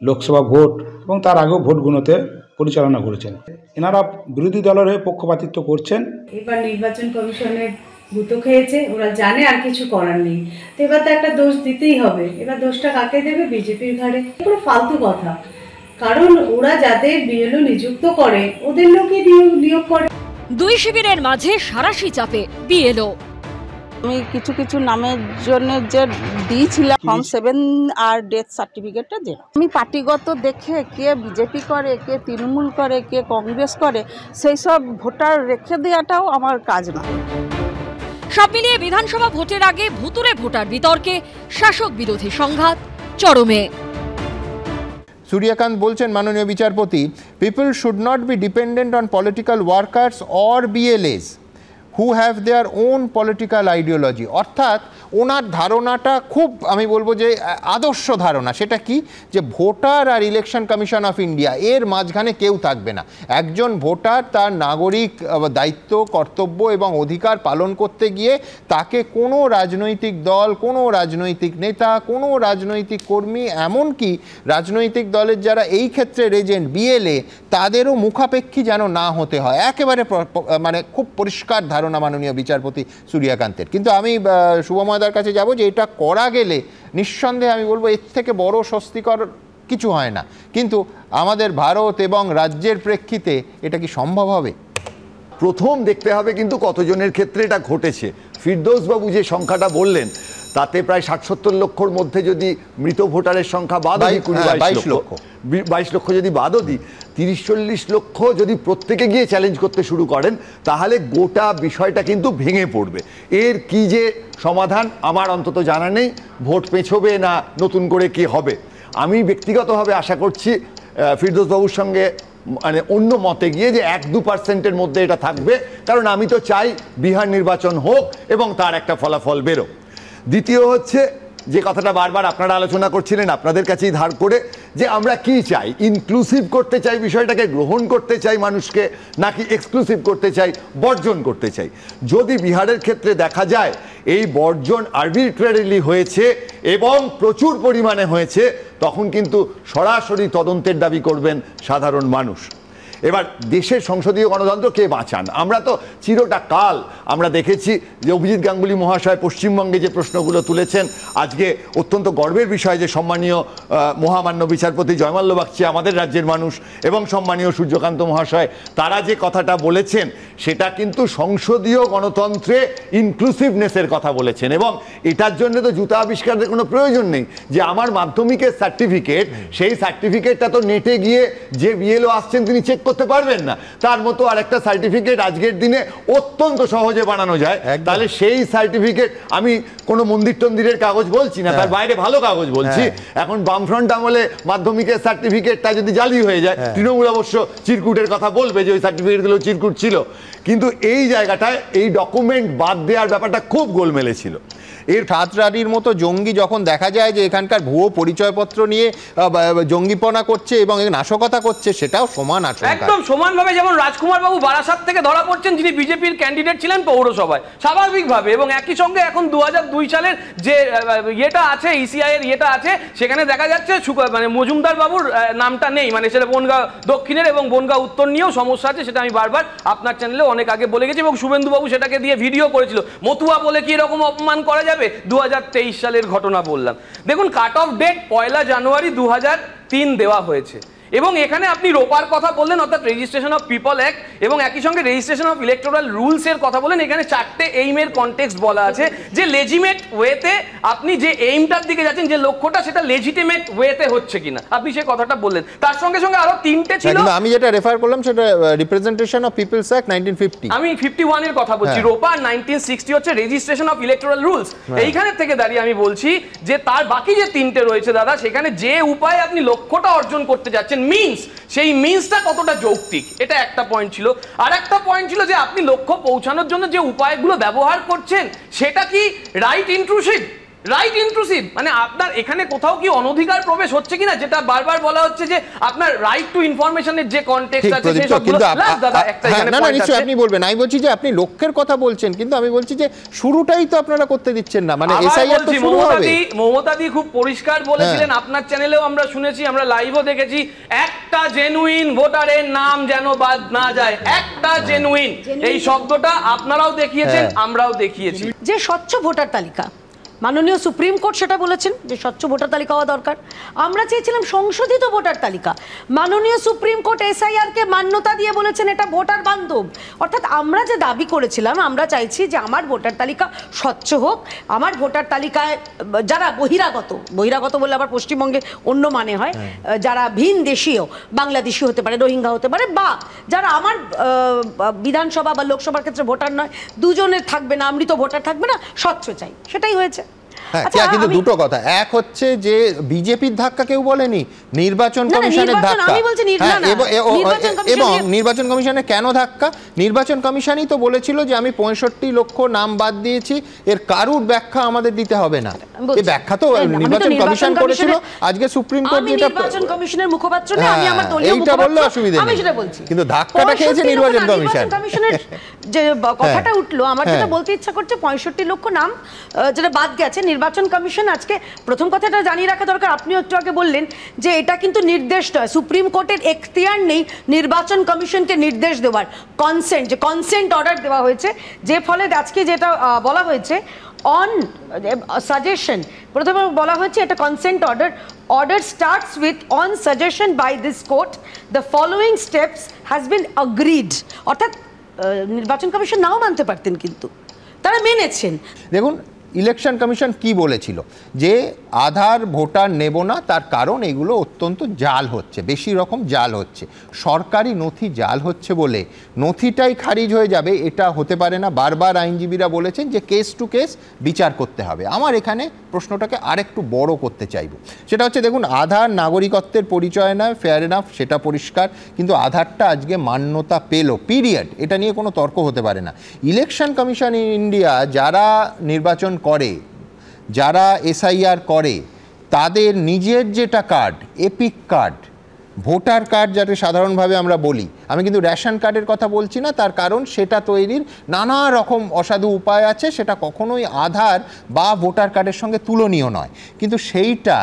লোকসভা ভোট এবং তার আগেও ভোটগুলোতে পরিচালনা করেছেন। এনারা বিরোধী দলের হয়ে পক্ষপাতিত্ব করছেন। এবার নির্বাচন কমিশনের গুঁতো খেয়েছে, ওরা জানে আর কিছু করার নেই, তো এবার তো একটা দোষ দিতেই হবে। এবার দোষটা কাকে দেবে? বিজেপির ঘাড়ে। পুরো ফালতু কথা, কারণ ওরা যাদের বিএলও নিযুক্ত করে ওদের লোকই নিয়োগ করে। দুই শিবিরের মাঝে সারাশি চাপে বিএলও। আমি কিছু কিছু নামের জন্য যে দিয়েছিলাম ফর্ম 7 আর ডেথ সার্টিফিকেটটা, যে আমি পার্টিগত দেখে কে বিজেপি করে, কে তৃণমূল করে, কে কংগ্রেস করে, সেই সব ভোটার রেখে দেওয়াটাও আমার কাজ না। সব মিলিয়ে বিধানসভা ভোটের আগে ভুতুরে ভোটার বিতর্কে শাসক বিরোধী সংঘাত চরমে। সূর্যকান্ত বলছেন, মাননীয় বিচারপতি, people should not be dependent on political workers or BLS who have their own political ideology। অর্থাৎ ওনার ধারণাটা খুব, আমি বলবো যে আদর্শ ধারণা। সেটা কি? যে ভোটার আর ইলেকশন কমিশন অফ ইন্ডিয়া এর মাঝখানে কেউ থাকবে না। একজন ভোটার তার নাগরিক দায়িত্ব, কর্তব্য এবং অধিকার পালন করতে গিয়ে তাকে কোনো রাজনৈতিক দল, কোনো রাজনৈতিক নেতা, কোনো রাজনৈতিক কর্মী, এমনকি রাজনৈতিক দলের যারা এই ক্ষেত্রে এজেন্ট বিএলএ, তাদেরও মুখাপেক্ষী যেন না হতে হয়। একেবারে মানে খুব পরিষ্কার ধারণা মাননীয় বিচারপতি সূর্যকান্তের। কিন্তু আমি শুভময়দার কাছে যাব যে এটা করা গেলে নিঃসন্দেহে আমি বলবো এর থেকে বড় স্বস্তিকর কিছু হয় না। কিন্তু আমাদের ভারত এবং রাজ্যের প্রেক্ষিতে এটা কি সম্ভব হবে? প্রথম দেখতে হবে কিন্তু কতজনের ক্ষেত্রে এটা ঘটেছে। ফিরদৌসবাবু যে সংখ্যাটা বললেন তাতে প্রায় ৬০-৭০ লক্ষর মধ্যে যদি মৃত ভোটারের সংখ্যা বাদও দিই, 22 লক্ষ যদি বাদও দিই, ৩০-৪০ লক্ষ যদি প্রত্যেকে গিয়ে চ্যালেঞ্জ করতে শুরু করেন তাহলে গোটা বিষয়টা কিন্তু ভেঙে পড়বে। এর কি যে সমাধান আমার অন্তত জানা নেই। ভোট পেছোবে না নতুন করে কি হবে। আমি ব্যক্তিগতভাবে আশা করছি ফিরদৌসবাবুর সঙ্গে মানে অন্য মতে গিয়ে যে 1-2% মধ্যে এটা থাকবে, কারণ আমি তো চাই বিহার নির্বাচন হোক এবং তার একটা ফলাফল বেরো। দ্বিতীয় হচ্ছে যে কথাটা বারবার আপনারা আলোচনা করছিলেন আপনাদের কাছেই ধার করে, যে আমরা কি চাই, ইনক্লুসিভ করতে চাই বিষয়টাকে, গ্রহণ করতে চাই মানুষকে, নাকি এক্সক্লুসিভ করতে চাই, বর্জন করতে চাই। যদি বিহারের ক্ষেত্রে দেখা যায় এই বর্জন আরবিট্রারিলি হয়েছে এবং প্রচুর পরিমাণে হয়েছে, তখন কিন্তু সরাসরি তদন্তের দাবি করবেন সাধারণ মানুষ। এবার দেশের সংসদীয় গণতন্ত্র কে বাঁচান? আমরা তো চিরটা কাল আমরা দেখেছি যে অভিজিৎ গাঙ্গুলি মহাশয় পশ্চিমবঙ্গে যে প্রশ্নগুলো তুলেছেন, আজকে অত্যন্ত গর্বের বিষয় যে সম্মানীয় মহামান্য বিচারপতি জয়মাল্য বাগচি আমাদের রাজ্যের মানুষ এবং সম্মানীয় সূর্যকান্ত মহাশয় তারা যে কথাটা বলেছেন সেটা কিন্তু সংসদীয় গণতন্ত্রে ইনক্লুসিভনেসের কথা বলেছেন। এবং এটার জন্য তো জুতা আবিষ্কারের কোনো প্রয়োজন নেই যে আমার মাধ্যমিকের সার্টিফিকেট, সেই সার্টিফিকেটটা তো নেটে গিয়ে যে বিএলও আসছেন তিনি চেক করতে পারবেন না। তার মতো আর একটা সার্টিফিকেট আজকের দিনে অত্যন্ত সহজে বানানো যায়। তাহলে সেই সার্টিফিকেট, আমি কোনো মন্দির টন্দিরের কাগজ বলছি না, তার বাইরে ভালো কাগজ বলছি। এখন বামফ্রন্ট আমলে মাধ্যমিকের সার্টিফিকেটটা যদি জালি হয়ে যায়, তৃণমূল অবশ্য চিরকুটের কথা বলবে যে ওই সার্টিফিকেটগুলো চিরকুট ছিল, কিন্তু এই জায়গাটায় এই ডকুমেন্ট বাদ দেওয়ার ব্যাপারটা খুব গোলমেলে ছিল। এর ঠাটরানির মতো জঙ্গি যখন দেখা যায় যে এখানকার ভুয়ো পরিচয়পত্র নিয়ে জঙ্গিপনা করছে এবং নাশকতা করছে, সেটাও সমান আচরণ, একদম সমানভাবে। যেমন রাজকুমার বাবু বারাসাত থেকে ধরা পড়ছেন, যিনি বিজেপির ক্যান্ডিডেট ছিলেন পৌরসভায়, স্বাভাবিকভাবে। এবং একই সঙ্গে এখন 2002 সালের যে ইয়েটা আছে, ইসিআই এর ইয়েটা আছে, সেখানে দেখা যাচ্ছে মানে মজুমদার বাবুর নামটা নেই। মানে সেটা বনগাঁ দক্ষিণের এবং বনগাঁ উত্তর নিয়েও সমস্যা আছে, সেটা আমি বারবার আপনার চ্যানেলে অনেক আগে বলে গেছি। এবং শুভেন্দু বাবু সেটাকে দিয়ে ভিডিও করেছিল। মতুয়া বলে কি এরকম অপমান করা যাবে? 2023 সালের ঘটনা বললাম। দেখুন, কাট অফ ডেট 1 জানুয়ারি 2003 দেওয়া হয়েছে এবং এখানে আপনি রোপার কথা বললেন, অর্থাৎ রেজিস্ট্রেশন অফ পিপল অ্যাক্ট, এবং একই সঙ্গে রেজিস্ট্রেশন অফ ইলেকটোরাল রুলস এর কথা বলেন। এখানে 4টে এইমের কনটেক্সট বলা আছে যে লেজিমেট ওয়েতে আপনি যে এইমটার দিকে যাচ্ছেন, যে লক্ষ্যটা, সেটা লেজিটিমেট ওয়েতে হচ্ছে কিনা, আপনি সেই কথাটা বললেন। তার সঙ্গে সঙ্গে আরো 3টে ছিল, আমি যেটা রেফার করলাম সেটা রিপ্রেজেন্টেশন অফ পিপলস অ্যাক্ট 1950, আমি 51 এর কথা বলছি। রোপার 1960 হচ্ছে রেজিস্ট্রেশন অফ ইলেকটোরাল রুলস। এইখানে থেকে দাঁড়িয়ে আমি বলছি যে তার বাকি যে 3টে রয়েছে দাদা, সেখানে যে উপায়ে আপনি লক্ষ্যটা অর্জন করতে যাচ্ছেন, মিন্স, সেই মিন্সটা কতটা যৌক্তিক, এটা একটা পয়েন্ট ছিল। আর একটা পয়েন্ট ছিল যে আপনি লক্ষ্য পৌঁছানোর জন্য যে উপায়গুলো ব্যবহার করছেন সেটা কি রাইট ইন্ট্রুসিভ, মানে আপনার এখানে কোথাও কি অনধিকার প্রবেশ হচ্ছে কিনা, যেটা বারবার বলা হচ্ছে যে আপনার রাইট টু ইনফরমেশনের যে কনটেক্সট আছে সেই সবগুলো। দাদা একটা এখানে পয়েন্ট আছে, নিশ্চয়ই আপনি বলবেন, আমি বলছি যে আপনি লক্ষ্যের কথা বলছেন, কিন্তু আমি বলছি যে শুরুটাই তো আপনারা করতে দিচ্ছেন না, মানে এসআইআর তো শুরু হবে। মমতাদি খুব পরিষ্কার বলেছিলেন, আপনার চ্যানেলেও আমরা শুনেছি, আমরা লাইভও দেখেছি, একটা জেনুইন ভোটারের নাম যেন বাদ না যায়, একটা জেনুইন, এই শব্দটা আপনারাও দেখিয়েছেন, আমরাও দেখিয়েছি। যে স্বচ্ছ ভোটার তালিকা, মাননীয় সুপ্রিম কোর্ট সেটা বলেছেন যে স্বচ্ছ ভোটার তালিকা হওয়া দরকার। আমরা চেয়েছিলাম সংশোধিত ভোটার তালিকা, মাননীয় সুপ্রিম কোর্ট এসআইআরকে মান্যতা দিয়ে বলেছেন এটা ভোটার বান্ধব। অর্থাৎ আমরা যে দাবি করেছিলাম, আমরা চাইছি যে আমার ভোটার তালিকা স্বচ্ছ হোক, আমার ভোটার তালিকায় যারা বহিরাগত বলে আবার পশ্চিমবঙ্গে অন্য মানে হয়, যারা ভিন দেশীয়, বাংলাদেশি হতে পারে, রোহিঙ্গা হতে পারে, বা যারা আমার বিধানসভা বা লোকসভার ক্ষেত্রে ভোটার নয়, দুজনের থাকবে না, মৃত ভোটার থাকবে না, স্বচ্ছ চাই, সেটাই হয়েছে। কিন্তু দুটো কথা, এক হচ্ছে যে বিজেপির ধাক্কা কেউ বলেনি, নির্বাচন কমিশনের ধাক্কা, এবং নির্বাচন কমিশনের কেন ধাক্কা, নির্বাচন কমিশনই তো বলেছিল যে আমি 65 লক্ষ নাম বাদ দিয়েছি, এর কারুর ব্যাখ্যা আমাদের দিতে হবে না, এই ব্যাখ্যা তো নির্বাচন কমিশন করেছিল। আজকে সুপ্রিম কোর্ট যেটা নির্বাচন কমিশনের মুখপাত্র না, আমি আমার দলীয় মুখপাত্র, এইটা বললে অসুবিধা নেই, আমি সেটা বলছি, কিন্তু ধাক্কাটা খেয়েছে নির্বাচন কমিশনের যে কথাটা উঠলো, আমার যেটা বলতে ইচ্ছা করছে, 65 লক্ষ নাম যেটা বাদ গেছে, নির্বাচন কমিশন আজকে প্রথম কথাটা জানিয়ে রাখা দরকার, আপনিও একটু আগে বললেন যে এটা কিন্তু নির্দেশ নয়, সুপ্রিম কোর্টের এখতিয়ার নেই নির্বাচন কমিশনকে নির্দেশ দেওয়ার, কনসেন্ট অর্ডার দেওয়া হয়েছে, যে ফলে আজকে যেটা বলা হয়েছে অন সাজেশন, প্রথমে বলা হয়েছে এটা consent order starts with on suggestion by this court the following steps has been agreed. অর্থাৎ নির্বাচন কমিশন নাও মানতে পারতেন, কিন্তু তারা মেনেছেন। দেখুন ইলেকশন কমিশন কি বলেছিল, যে আধার ভোটার নেব না, তার কারণ এগুলো অত্যন্ত জাল হচ্ছে, বেশি রকম জাল হচ্ছে, সরকারি নথি জাল হচ্ছে বলে নথিটাই খারিজ হয়ে যাবে, এটা হতে পারে না। বারবার আইনজীবীরা বলেছেন যে কেস টু কেস বিচার করতে হবে। আমার এখানে প্রশ্নটাকে আরেকটু বড় করতে চাইব, সেটা হচ্ছে দেখুন আধার নাগরিকত্বের পরিচয় নয়, ফেয়ার এনাফ, সেটা পরিষ্কার, কিন্তু আধারটা আজকে মান্যতা পেল, পিরিয়ড, এটা নিয়ে কোনো তর্ক হতে পারে না। ইলেকশন কমিশন ইন ইন্ডিয়া যারা নির্বাচন করে, যারা এসআইআর করে, তাদের নিজের যেটা card, epic card, voter card যাতে সাধারণভাবে আমরা বলি, আমি কিন্তু রেশন কার্ডের কথা বলছি না, তার কারণ সেটা তৈরির নানা রকম অসাধু উপায় আছে, সেটা কখনোই আধার বা ভোটার কার্ডের সঙ্গে তুলনীয় নয়। কিন্তু সেইটা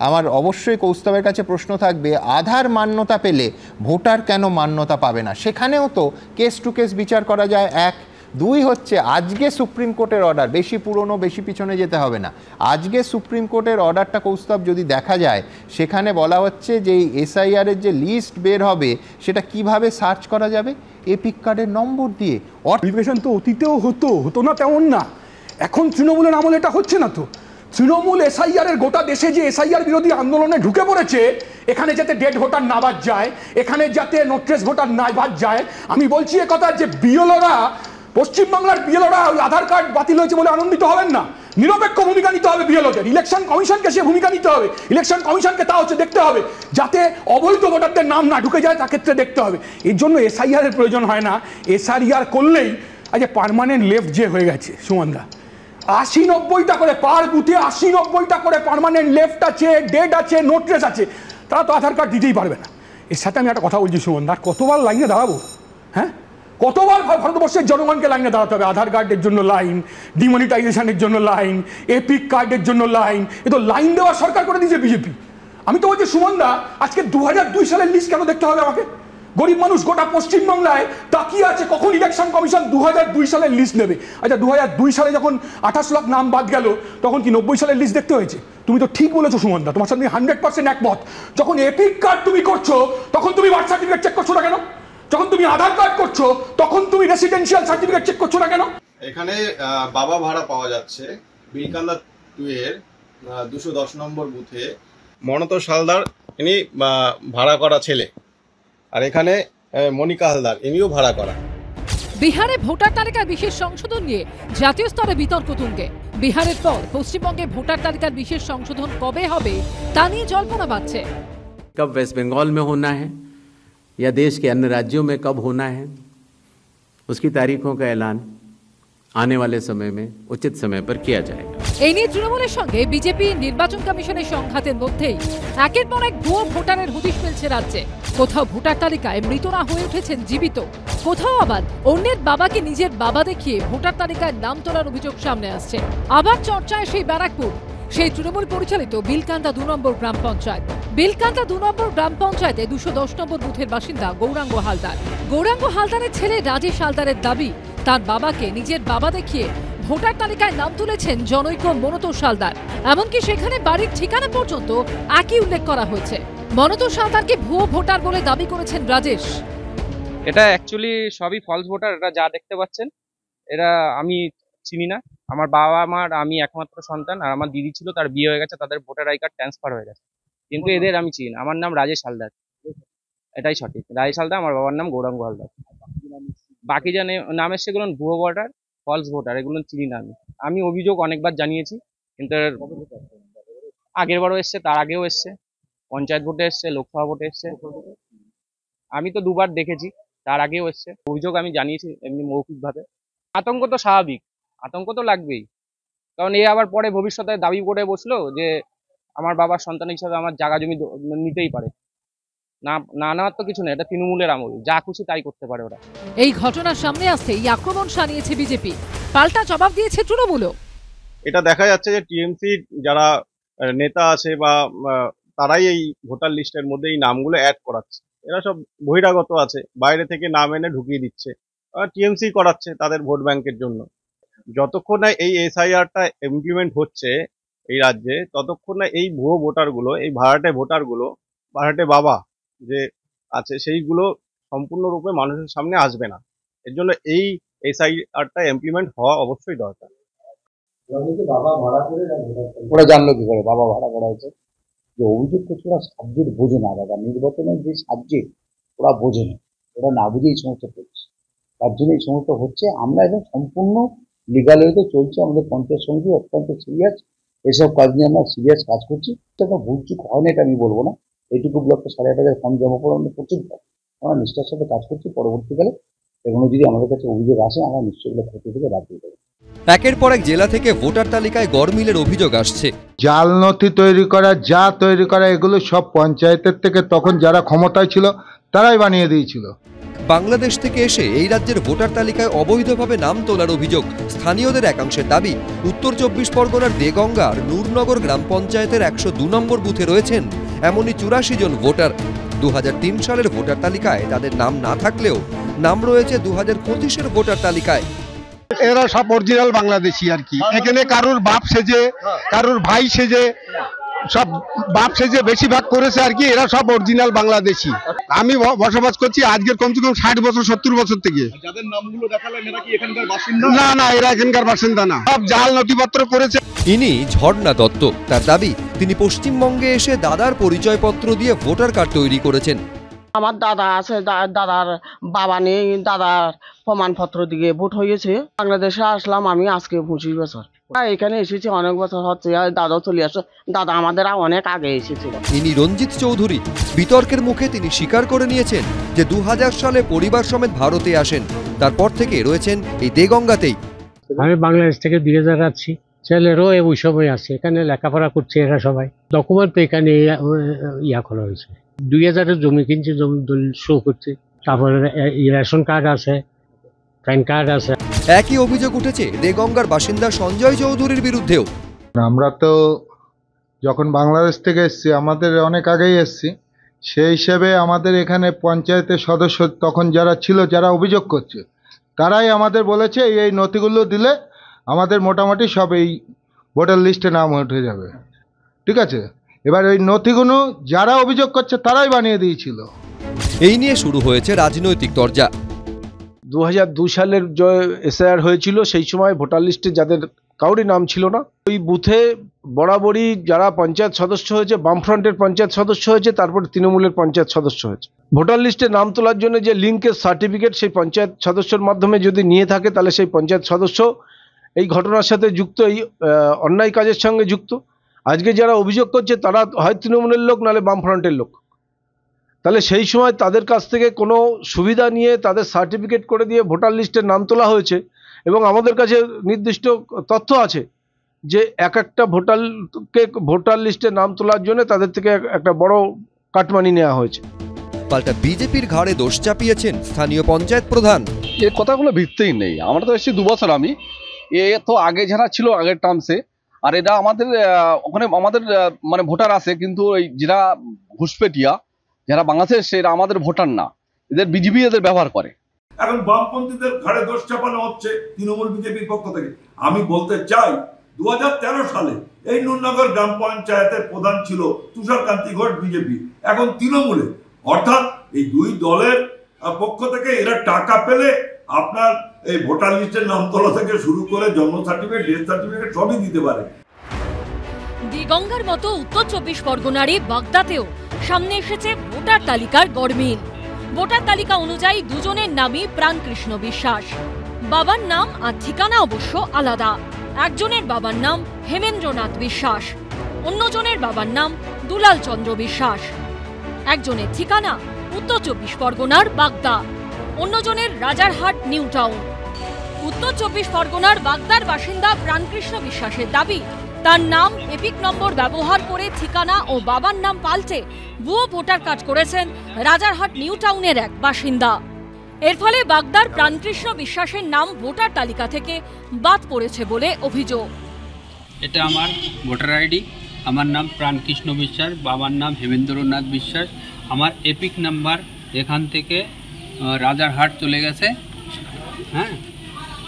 আমার অবশ্যই কৌস্তবের কাছে প্রশ্ন থাকবে, আধার মান্যতা পেলে ভোটার কেন মান্যতা পাবে না? সেখানেও তো কেস টু কেস বিচার করা যায়। এক, দুই হচ্ছে আজকে সুপ্রিম কোর্টের অর্ডার, বেশি পুরনো বেশি পিছনে যেতে হবে না, আজকে সুপ্রিম কোর্টের অর্ডারটা কৌস্তব যদি দেখা যায়, সেখানে বলা হচ্ছে যে এই এসআইআরের যে লিস্ট বের হবে সেটা কিভাবে সার্চ করা যাবে, এপিক কার্ডের নম্বর দিয়ে। ভেরিফিকেশন তো অতীতেও হতো না তেমন না, এখন তৃণমূলের আমলে এটা হচ্ছে না। তো তৃণমূল এসআইআরের গোটা দেশে যে এসআইআর বিরোধী আন্দোলনে ঢুকে পড়েছে, এখানে যাতে ডেড ভোটার না বাদ যায়, এখানে যাতে নোট্রেস ভোটার না বাদ যায়। আমি বলছি একথা যে বিএলওরা, পশ্চিমবাংলার বিএলওরা আধার কার্ড বাতিল হয়েছে বলে আনন্দিত হবেন না, নিরপেক্ষ ভূমিকা নিতে হবে বিএলওদের, ইলেকশন কমিশনকে সে ভূমিকা নিতে হবে, ইলেকশন কমিশনকে তা হচ্ছে দেখতে হবে যাতে অবৈধ ভোটারদের নাম না ঢুকে যায়, তার ক্ষেত্রে দেখতে হবে। এর জন্য এসআইআর এর প্রয়োজন হয় না, এসআইআর করলেই আজ পার্মানেন্ট লেফট যে হয়ে গেছে সুমনদা, 80-90টা করে পার বুথে 80-90টা করে পার্মানেন্ট লেফট আছে, ডেড আছে, নোট্রেস আছে, তারা তো আধার কার্ড দিতেই পারবে না। এর সাথে আমি একটা কথা বলছি সুমনদা, কতবার লাইনে দাঁড়াবো? হ্যাঁ, কতবার ভারতবর্ষের জনগণকে লাইনে দাঁড়াতে হবে? আধার কার্ডের জন্য লাইন, ডিমনিটাইজেশনের জন্য লাইন, এপিক কার্ডের জন্য লাইন, এ তো লাইন দেওয়া সরকার করে দিয়েছে বিজেপি। আমি তো বলছি সুমনদা, আজকে 2002 সালের লিস্ট কেন দেখতে হবে আমাকে? গরিব মানুষ গোটা পশ্চিমবাংলায় তাকিয়ে আছে কখন ইলেকশন কমিশন 2002 সালের লিস্ট নেবে। আচ্ছা 2002 সালে যখন 28 লাখ নাম বাদ গেল তখন কি 90 সালের লিস্ট দেখতে হয়েছে? তুমি তো ঠিক বলেছো সুমনদা, তোমার সাথে 100% একমত। যখন এপিক কার্ড তুমি করছো তখন তুমি বার্থ সার্টিফিকেট চেক করছো না কেন? যখন তুমি আধার কার্ড করছো তখন তুমি রেসিডেন্সিয়াল সার্টিফিকেট চেক করছো না কেন? এখানে বাবা ভাড়া পাওয়া যাচ্ছে বিলকান্দা 2 এর 210 নম্বর বুথে মনত হালদার, ইনি ভাড়া করা ছেলে, আর এখানে মনিকা হালদার, ইনিও ভাড়া করা। বিহারে ভোটার তালিকার বিশেষ সংশোধন নিয়ে জাতীয় স্তরে বিতর্ক তুঙ্গে। বিহারের পর পশ্চিমবঙ্গে ভোটার তালিকার বিশেষ সংশোধন কবে হবে তা নিয়ে জল্পনা বাড়ছে। कब वेस्ट बंगाल में होना है या देश के अन्य राज्यों में कब होना है, उसकी तारीखों का ऐलान आने वाले समय में उचित समय पर किया जाएगा। এই নিয়ে তৃণমূলের সঙ্গে বিজেপি নির্বাচন কমিশনের সংঘাতের মধ্যেই একের পর এক ভুয়ো ভোটারের হদিশ মিলছে রাজ্যে। কোথাও ভোটার তালিকায় মৃতরা হয়ে উঠেছেন জীবিত, কোথাও আবার অন্যের বাবাকে নিজের বাবা দেখিয়ে ভোটার তালিকায় নাম তোলার অভিযোগ সামনে আসছে। আবার চর্চায় সেই ব্যারাকপুর, সেই তৃণমূল পরিচালিত বিলকান্দা 2 নম্বর গ্রাম পঞ্চায়েত। বিলকান্দা 2 নম্বর গ্রাম পঞ্চায়েতে 210 নম্বর বুথের বাসিন্দা গৌরাঙ্গ হালদার। গৌরাঙ্গ হালদারের ছেলে রাজেশ হালদারের দাবি তার বাবাকে নিজের বাবা দেখিয়ে ভোটার তালিকায় নাম তুলেছেন জনৈক মনতোষ হালদার। এমনকি সেখানে বাড়ির ঠিকানা পর্যন্ত একই উল্লেখ করা হয়েছে। মনতোষ হালদারকে ভুয়ো ভোটার বলে দাবি করেছেন রাজেশ। এটা অ্যাকচুয়ালি সবই ফলস ভোটার। এটা যা দেখতে পাচ্ছেন এরা আমি চিনি না। আমার বাবা মার আমি একমাত্র সন্তান, আর আমার দিদি ছিল, তার বিয়ে হয়ে গেছে, তাদের ভোটার আই কার্ড ট্রান্সফার হয়ে গেছে, কিন্তু এদের আমি চিনি না। আমার নাম রাজেশ হালদার, এটাই সঠিক, রাজেশ হালদার। আমার বাবার নাম গৌরাঙ্গ হালদার। বাকি যা নাম এসছে এগুলো ভুয়ো ভোটার, ফলস ভোটার, এগুলো চিনি না আমি। আমি অভিযোগ অনেকবার জানিয়েছি, কিন্তু আগের বারও এসছে, তার আগেও এসছে, পঞ্চায়েত ভোটে এসছে, লোকসভা ভোটে এসছে। আমি তো 2বার দেখেছি, তার আগেও এসছে। অভিযোগ আমি জানিয়েছি এমনি মৌখিকভাবে। আতঙ্ক তো স্বাভাবিক, আতঙ্ক তো লাগবেই, কারণ এ আবার পরে ভবিষ্যতে দাবি করে বসলো যে আমার বাবার সন্তান হিসাবে আমার জায়গা জমি নিতেই পারে। না না নেওয়ার তো কিছু নেই, এটা তৃণমূলের আমল, যা খুশি তাই করতে পারে ওরা। এই ঘটনার সামনে আসতেই আক্রমণ শানিয়েছে বিজেপি, পাল্টা জবাব দিয়েছে তৃণমূলও। এটা দেখা যাচ্ছে যে টিএমসি যারা নেতা আছে বা তারাই এই ভোটার লিস্টের মধ্যে এই নামগুলো অ্যাড করাচ্ছে। এরা সব বহিরাগত আছে, বাইরে থেকে নাম এনে ঢুকিয়ে দিচ্ছে, টিএমসি করাচ্ছে তাদের ভোট ব্যাংকের জন্য। যতক্ষণ না এই এসআইআরটা ইমপ্লিমেন্ট হচ্ছে এই রাজ্যে, ততক্ষণ না এই ভুয়ো ভোটারগুলো, এই ভাড়াটে ভোটারগুলো, ভাড়াটে বাবা যে আছে, সেইগুলো সম্পূর্ণরূপে মানুষের সামনে আসবে না। এর জন্য এই এসআইআরটা ইমপ্লিমেন্ট হওয়া অবশ্যই দরকার। ওরা জানলো কি করে বাবা ভাড়া করা হয়েছে? যে অভিযোগ করছে ওরা সাবজেক্ট বোঝে না দাদা, নির্বাচনের যে সাবজেক্ট ওরা বোঝে না, ওরা না বুঝে এই সমস্ত করছে, তার জন্য এই সমস্ত হচ্ছে। আমরা এখন সম্পূর্ণ লিগাল ওয়েতে চলছে, আমাদের পঞ্চায়েত সমিতি অত্যন্ত সিরিয়াস, এসব কাজ নিয়ে আমরা সিরিয়াস কাজ করছি। সেটা ভুলচুক হয় না এটা আমি বলবো না, এইটুকু ব্লকটা 8,500 ফর্ম জমা করে আমরা প্রচুর আমরা নিষ্ঠার সাথে কাজ করছি। পরবর্তীকালে এগুলো যদি আমাদের কাছে অভিযোগ আসে আমরা নিশ্চয়ই এগুলো ক্ষতি থেকে বাদ দিয়ে দেবো। একের পর এক জেলা থেকে ভোটার তালিকায় গড়মিলের অভিযোগ আসছে। জাল নথি তৈরি করা, যা তৈরি করা, এগুলো সব পঞ্চায়েতের থেকে তখন যারা ক্ষমতায় ছিল তারাই বানিয়ে দিয়েছিল। বাংলাদেশ থেকে এসে এই রাজ্যের ভোটার তালিকায় অবৈধভাবে নাম তোলার অভিযোগ স্থানীয়দের একাংশের দাবি। উত্তর 24 পরগনার দেগঙ্গার নূরনগর গ্রাম পঞ্চায়েতের 102 নম্বর বুথে রয়েছেন এমনই 84 জন ভোটার। 2003 সালের ভোটার তালিকায় তাদের নাম না থাকলেও নাম রয়েছে 2025-এর ভোটার তালিকায়। এরা সব অরিজিনাল বাংলাদেশি আর কি। এখানে কারুর বাপ সেজে, কারুর ভাই সেজে, সব বাপ সেজে বেশিরভাগ করেছে আর কি। এরা সব অরিজিনাল বাংলাদেশি। আমি বসবাস করছি আজকের কমসে কম 60 বছর 70 বছর থেকে। যাদের নামগুলো দেখালেন এরা কি এখানকার বাসিন্দা? না না, এরা এখানকার বাসিন্দা না, সব জাল নথিপত্র করেছে। ইনি ঝর্ণা দত্ত। তার দাবি তিনি পশ্চিমবঙ্গে এসে দাদার পরিচয়পত্র দিয়ে ভোটার কার্ড তৈরি করেছেন। আমার দাদা আছে, দাদার বাবা নেই, দাদার প্রমাণপত্র দিয়ে ভোট হয়েছে। বাংলাদেশে আসলাম আমি আজকে 25 বছর। এখানে এসেছি অনেক বছর হচ্ছে, দাদাও চলে আসে, দাদা আমাদের অনেক আগে এসেছিল। ইনি রঞ্জিত চৌধুরী। বিতর্কের মুখে তিনি স্বীকার করে নিয়েছেন যে 2000 সালে পরিবার সমেত ভারতে আসেন, তারপর থেকে রয়েছেন এই দেগঙ্গাতেই। আমি বাংলাদেশ থেকে 2000 আসছি, ছেলেরও ওই সময় আছে, এখানে লেখাপড়া করছে এরা সবাই। ডকুমেন্ট তো এখানে ইয়া করা হয়েছে। 2000-এর জমি কিনছি, জমি দলিল শো করছে, তারপরে রেশন কার্ড আছে, প্যান কার্ড আছে। একই অভিযোগ উঠেছে দেগঙ্গার বাসিন্দা সঞ্জয় চৌধুরীর বিরুদ্ধেও। আমরা তো যখন বাংলাদেশ থেকে এসছি, আমাদের অনেক আগেই এসছি, সেই হিসেবে আমাদের এখানে পঞ্চায়েতের সদস্য তখন যারা ছিল, যারা অভিযোগ করছে, তারাই আমাদের বলেছে এই নথিগুলো দিলে আমাদের মোটামুটি সব এই ভোটার লিস্টে নাম উঠে যাবে। ঠিক আছে, এবার ওই নথিগুলো যারা অভিযোগ করছে তারাই বানিয়ে দিয়েছিল। এই নিয়ে শুরু হয়েছে রাজনৈতিক তরজা। 2002 সালের যে এসআইআর হয়েছিল সেই সময় ভোটার লিস্টে যাদের কাউরি নাম ছিল না, ওই বুথে বরাবরই যারা পঞ্চায়েত সদস্য হয়েছে, বামফ্রন্টের পঞ্চায়েত সদস্য হয়েছে, তারপর তৃণমূলের পঞ্চায়েত সদস্য হয়েছে। ভোটার লিস্টে নাম তোলার জন্য যে লিঙ্কের সার্টিফিকেট সেই পঞ্চায়েত সদস্যর মাধ্যমে যদি নিয়ে থাকে, তাহলে সেই পঞ্চায়েত সদস্য এই ঘটনার সাথে যুক্ত, এই অন্যায় কাজের সঙ্গে যুক্ত। আজকে যারা অভিযোগ করছে তারা হয় তৃণমূলের লোক, নাহলে বামফ্রন্টের লোক। তাহলে সেই সময় তাদের কাছ থেকে কোনো সুবিধা নিয়ে তাদের সার্টিফিকেট করে দিয়ে ভোটার লিস্টের নাম তোলা হয়েছে। এবং আমাদের কাছে নির্দিষ্ট তথ্য আছে যে এক একটা ভোটার লিস্টে নাম তোলার জন্য তাদের থেকে একটা বড় কাটমানি নেওয়া হয়েছে। পাল্টা বিজেপির ঘাড়ে দোষ চাপিয়েছেন স্থানীয় পঞ্চায়েত প্রধান। এই কথাগুলো ভিত্তিই নেই। আমরা তো এসেছি 2 বছর, আমি তো আগে যারা ছিল আগের টার্মসে, আর এটা আমাদের ওখানে আমাদের মানে ভোটার আছে, কিন্তু ওই যারা ঘুষপেটিয়া যারা বাংলাদেশ, সেটা আমাদের ভোটার না, এদের বিজেপি এদের ব্যবহার করে। এখন বামপন্থীদের ঘাড়ে দোষ চাপানো হচ্ছে তৃণমূল বিজেপির পক্ষ থেকে। আমি বলতে চাই 2013 সালে এই নুরনগর গ্রাম পঞ্চায়েতের প্রধান ছিল তুষারকান্তি ঘোষ, বিজেপি, এখন তৃণমূলে। অর্থাৎ এই দুই দলের পক্ষ থেকে এরা টাকা পেলে আপনার এই ভোটার লিস্টের নাম তোলা থেকে শুরু করে জন্ম সার্টিফিকেট, ডেথ সার্টিফিকেট সবই দিতে পারে। দিগঙ্গার মতো উত্তর 24 পরগনারই বাগদাতেও সামনে এসেছে ভোটার তালিকার গড়মিল। ভোটার তালিকা অনুযায়ী দুজনের নামই প্রাণকৃষ্ণ বিশ্বাস। বাবার নাম আর ঠিকানা অবশ্য আলাদা। একজনের বাবার নাম হেমেন্দ্রনাথ বিশ্বাস, অন্যজনের বাবার নাম দুলাল চন্দ্র বিশ্বাস। একজনের ঠিকানা উত্তর 24 পরগনার বাগদা, অন্যজনের রাজারহাট নিউ টাউন। উত্তর 24 পরগনার বাগদার বাসিন্দা প্রাণকৃষ্ণ বিশ্বাসের দাবি, তার নাম এপিক নম্বর ব্যবহার করে ঠিকানা ও বাবার নাম পাল্টে ভুয়ো ভোটার কার্ড করেছেন রাজারহাট নিউ টাউনের এক বাসিন্দা। এর ফলে বাগদার প্রাণকৃষ্ণ বিশ্বাসের নাম ভোটার তালিকা থেকে বাদ পড়েছে বলে অভিযোগ। এটা আমার ভোটার আইডি, আমার নাম প্রাণকৃষ্ণ বিশ্বাস, বাবার নাম হেমেন্দ্রনাথ বিশ্বাস। আমার এপিক নাম্বার এখান থেকে রাজারহাট চলে গেছে। হ্যাঁ,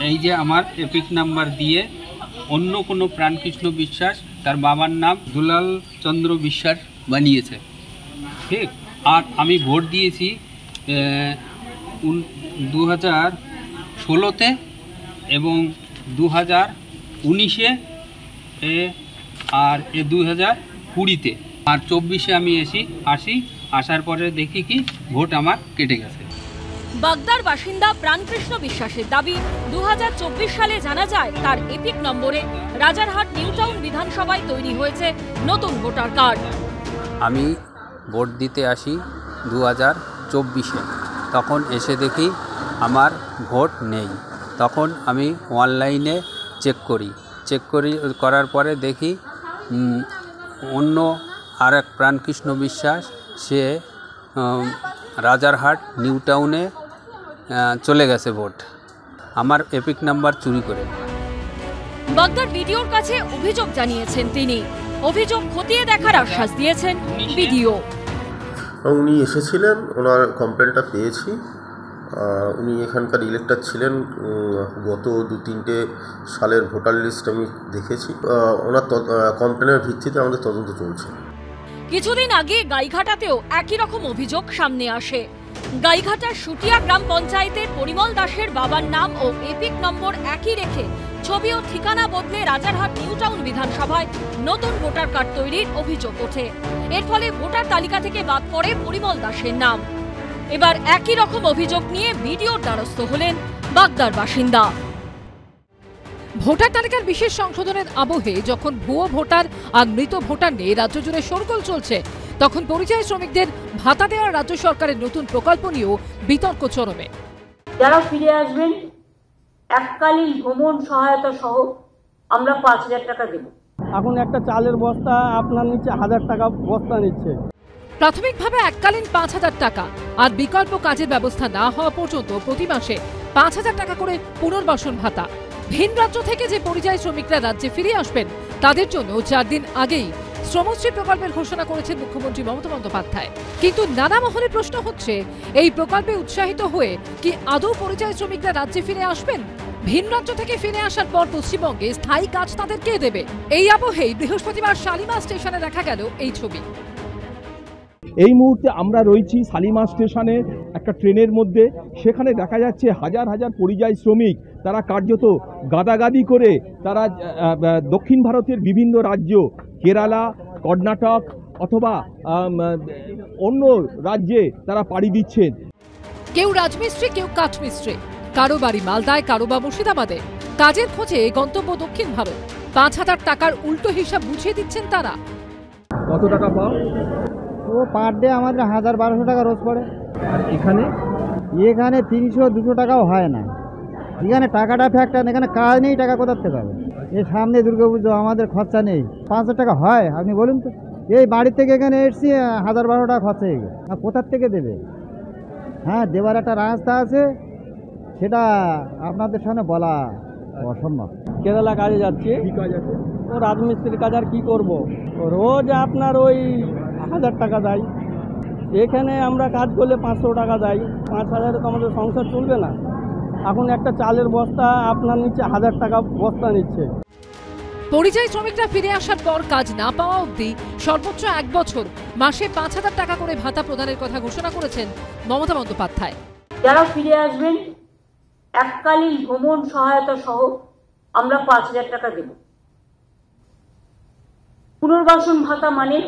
এই যে আমার এপিক নাম্বার দিয়ে অন্য কোনো প্রাণকৃষ্ণ বিশ্বাস তার বাবার নাম দুলাল চন্দ্র বিশ্বাস বানিয়েছে। ঠিক, আর আমি ভোট দিয়েছি 2016-তে এবং 2019-এ আর 2020-তে, আর 24-এ আমি আসার পরে দেখি কি ভোট আমার কেটে গেছে। বাগদার বাসিন্দা প্রাণকৃষ্ণ বিশ্বাসের দাবি, 2024 সালে জানা যায় তার এপিক নম্বরে রাজারহাট নিউ টাউন বিধানসভায় তৈরি হয়েছে নতুন ভোটার কার্ড। আমি ভোট দিতে আসি 2024-এ, তখন এসে দেখি আমার ভোট নেই। তখন আমি অনলাইনে চেক করার পরে দেখি অন্য আর এক প্রাণকৃষ্ণ বিশ্বাস, সে রাজারহাট নিউ টাউনে চলে গেছে ভোট, আমার এপিক নাম্বার চুরি করে। বাগদার ভিডিওর কাছে অভিযোগ জানিয়েছেন তিনি। অভিযোগ খতিয়ে দেখার আশ্বাস দিয়েছেন ভিডিও। উনি এসেছিলেন, ওনার কমপ্লেনটা পেয়েছি। উনি এখানকার ইলেক্টর ছিলেন। গত 2-3টে সালের ভোটার লিস্ট আমি দেখেছি। ওনার কমপ্লেনের ভিত্তিতে আমাদের তদন্ত চলছে। কিছুদিন আগে গাইঘাটাতেও একই রকম অভিযোগ সামনে আসে। গাইঘাটার সুটিয়া গ্রাম পঞ্চায়েতের পরিমল দাসের বাবার নাম ও এপিক নম্বর একই রেখে ছবি ও ঠিকানা বদলে রাজারহাট নিউ টাউন বিধানসভায় নতুন ভোটার কার্ড তৈরির অভিযোগ ওঠে। এর ফলে ভোটার তালিকা থেকে বাদ পড়ে পরিমল দাসের নাম। এবার একই রকম অভিযোগ নিয়ে ভিডিওর দ্বারস্থ হলেন বাগদার বাসিন্দা। ভোটার তালিকার বিশেষ সংশোধনের আবহে যখন ভুয়ো ভোটার আর মৃত ভোটার নিয়ে রাজ্য জুড়ে শোরগোল চলছে, তখন পরিযায়ী শ্রমিকদের ভাতা দেওয়ার রাজ্য সরকারের নতুন প্রকল্প নিয়েও বিতর্ক চরমে। যারা ফিরে আসবেন এককালীন ভ্রমণ সহায়তা সহ আমরা 5,000 টাকা দেব। এখন একটা চালের বস্তা আপনার নিচে 1,000 টাকা বস্তা নিচ্ছে। প্রাথমিকভাবে এককালীন 5,000 টাকা আর বিকল্প কাজের ব্যবস্থা না হওয়া পর্যন্ত প্রতি মাসে 5,000 টাকা করে পুনর্বাসন ভাতা। ভিন রাজ্য থেকে যে পরিযায়ী শ্রমিকরা রাজ্যে ফিরে আসবেন তাদের জন্য 4 দিন আগেই শ্রমশ্রী প্রকল্পের ঘোষণা করেছেন মুখ্যমন্ত্রী মমতা বন্দ্যোপাধ্যায়। কিন্তু নানা মহলে প্রশ্ন হচ্ছে, এই প্রকল্পে উৎসাহিত হয়ে কি আদৌ পরিযায়ী শ্রমিকরা রাজ্যে ফিরে আসবেন? ভিন রাজ্য থেকে ফিরে আসার পর পশ্চিমবঙ্গে স্থায়ী কাজ তাদের কে দেবে? এই আবহেই বৃহস্পতিবার শালিমার স্টেশনে দেখা গেল এই ছবি। এই মুহূর্তে আমরা রয়েছি শালিমার স্টেশনে একটা ট্রেনের মধ্যে। সেখানে দেখা যাচ্ছে হাজার হাজার পরিযায়ী শ্রমিক, তারা কার্যত গাদাগাদি করে তারা দক্ষিণ ভারতের বিভিন্ন রাজ্য, কেরালা, কর্ণাটক অথবা অন্য রাজ্যে তারা পাড়ি দিচ্ছেন। কেউ রাজমিস্ত্রি, কেউ কাঠমিস্ত্রি, কারো বাড়ি মালদায়, কারো বা মুর্শিদাবাদে। কাজের খোঁজে গন্তব্য দক্ষিণ ভারত। 5,000 টাকার উল্টো হিসাব বুঝিয়ে দিচ্ছেন তারা। কত টাকা পাও? ও পার ডে আমাদের 1000-1200 টাকা রোজ পড়ে। আর এখানে 300-200 টাকাও হয় না। এখানে টাকাটা ফ্যাক্টর, এখানে কাজ নেই, টাকা কোথার থেকে হবে? এই সামনে দুর্গাপুজো, আমাদের খরচা নেই। 500 টাকা হয়? আপনি বলুন তো। এই বাড়ি থেকে এখানে এসছি, 1000-1200 টাকা খরচা হয়ে গেছে। আর কোথার থেকে দেবে? হ্যাঁ, দেওয়ার একটা রাস্তা আছে, সেটা আপনাদের সামনে বলা অসম্ভব। কেরালা কাজে যাচ্ছি। কি কাজ আছে? ও রাজমিস্ত্রির কাজ, আর কি করবো? রোজ আপনার ওই 1000 টাকা দেয়। এখানে আমরা কাজ করলে 500 টাকা দেয়। 5000-এ তো আমাদের সংসার চলবে না। এখন একটা চালের বস্তা আপনার নিচ্ছে 1000 টাকা বস্তা নিচ্ছে। পরিযায়ী শ্রমিকরা ফিরে আসার পর কাজ না পাওয়া অবধি সর্বোচ্চ 1 বছর মাসে 5000 টাকা করে ভাতা প্রদানের কথা ঘোষণা করেছেন মমতা বন্দ্যোপাধ্যায়। যারা ফিরে আসবেন এককালীন ভ্রমণ সহায়তা সহ আমরা 5000 টাকা দেব। পুনর্বাসন ভাতা মানে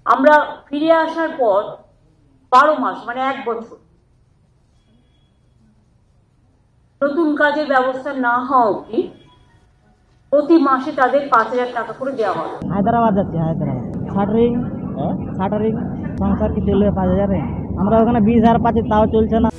আমরা ফিরে আসার পর 12 মাস মানে 1 বছর নতুন কাজের ব্যবস্থা না হওয়া অবধি প্রতি মাসে তাদের 5000 টাকা করে দেওয়া হবে। হায়দ্রাবাদ যাচ্ছি, হায়দ্রাবাদ শাটারিং সংসার কি চলবে 5000-এ? আমরা ওখানে 20,000 পাচ্ছি, তাও চলছে না।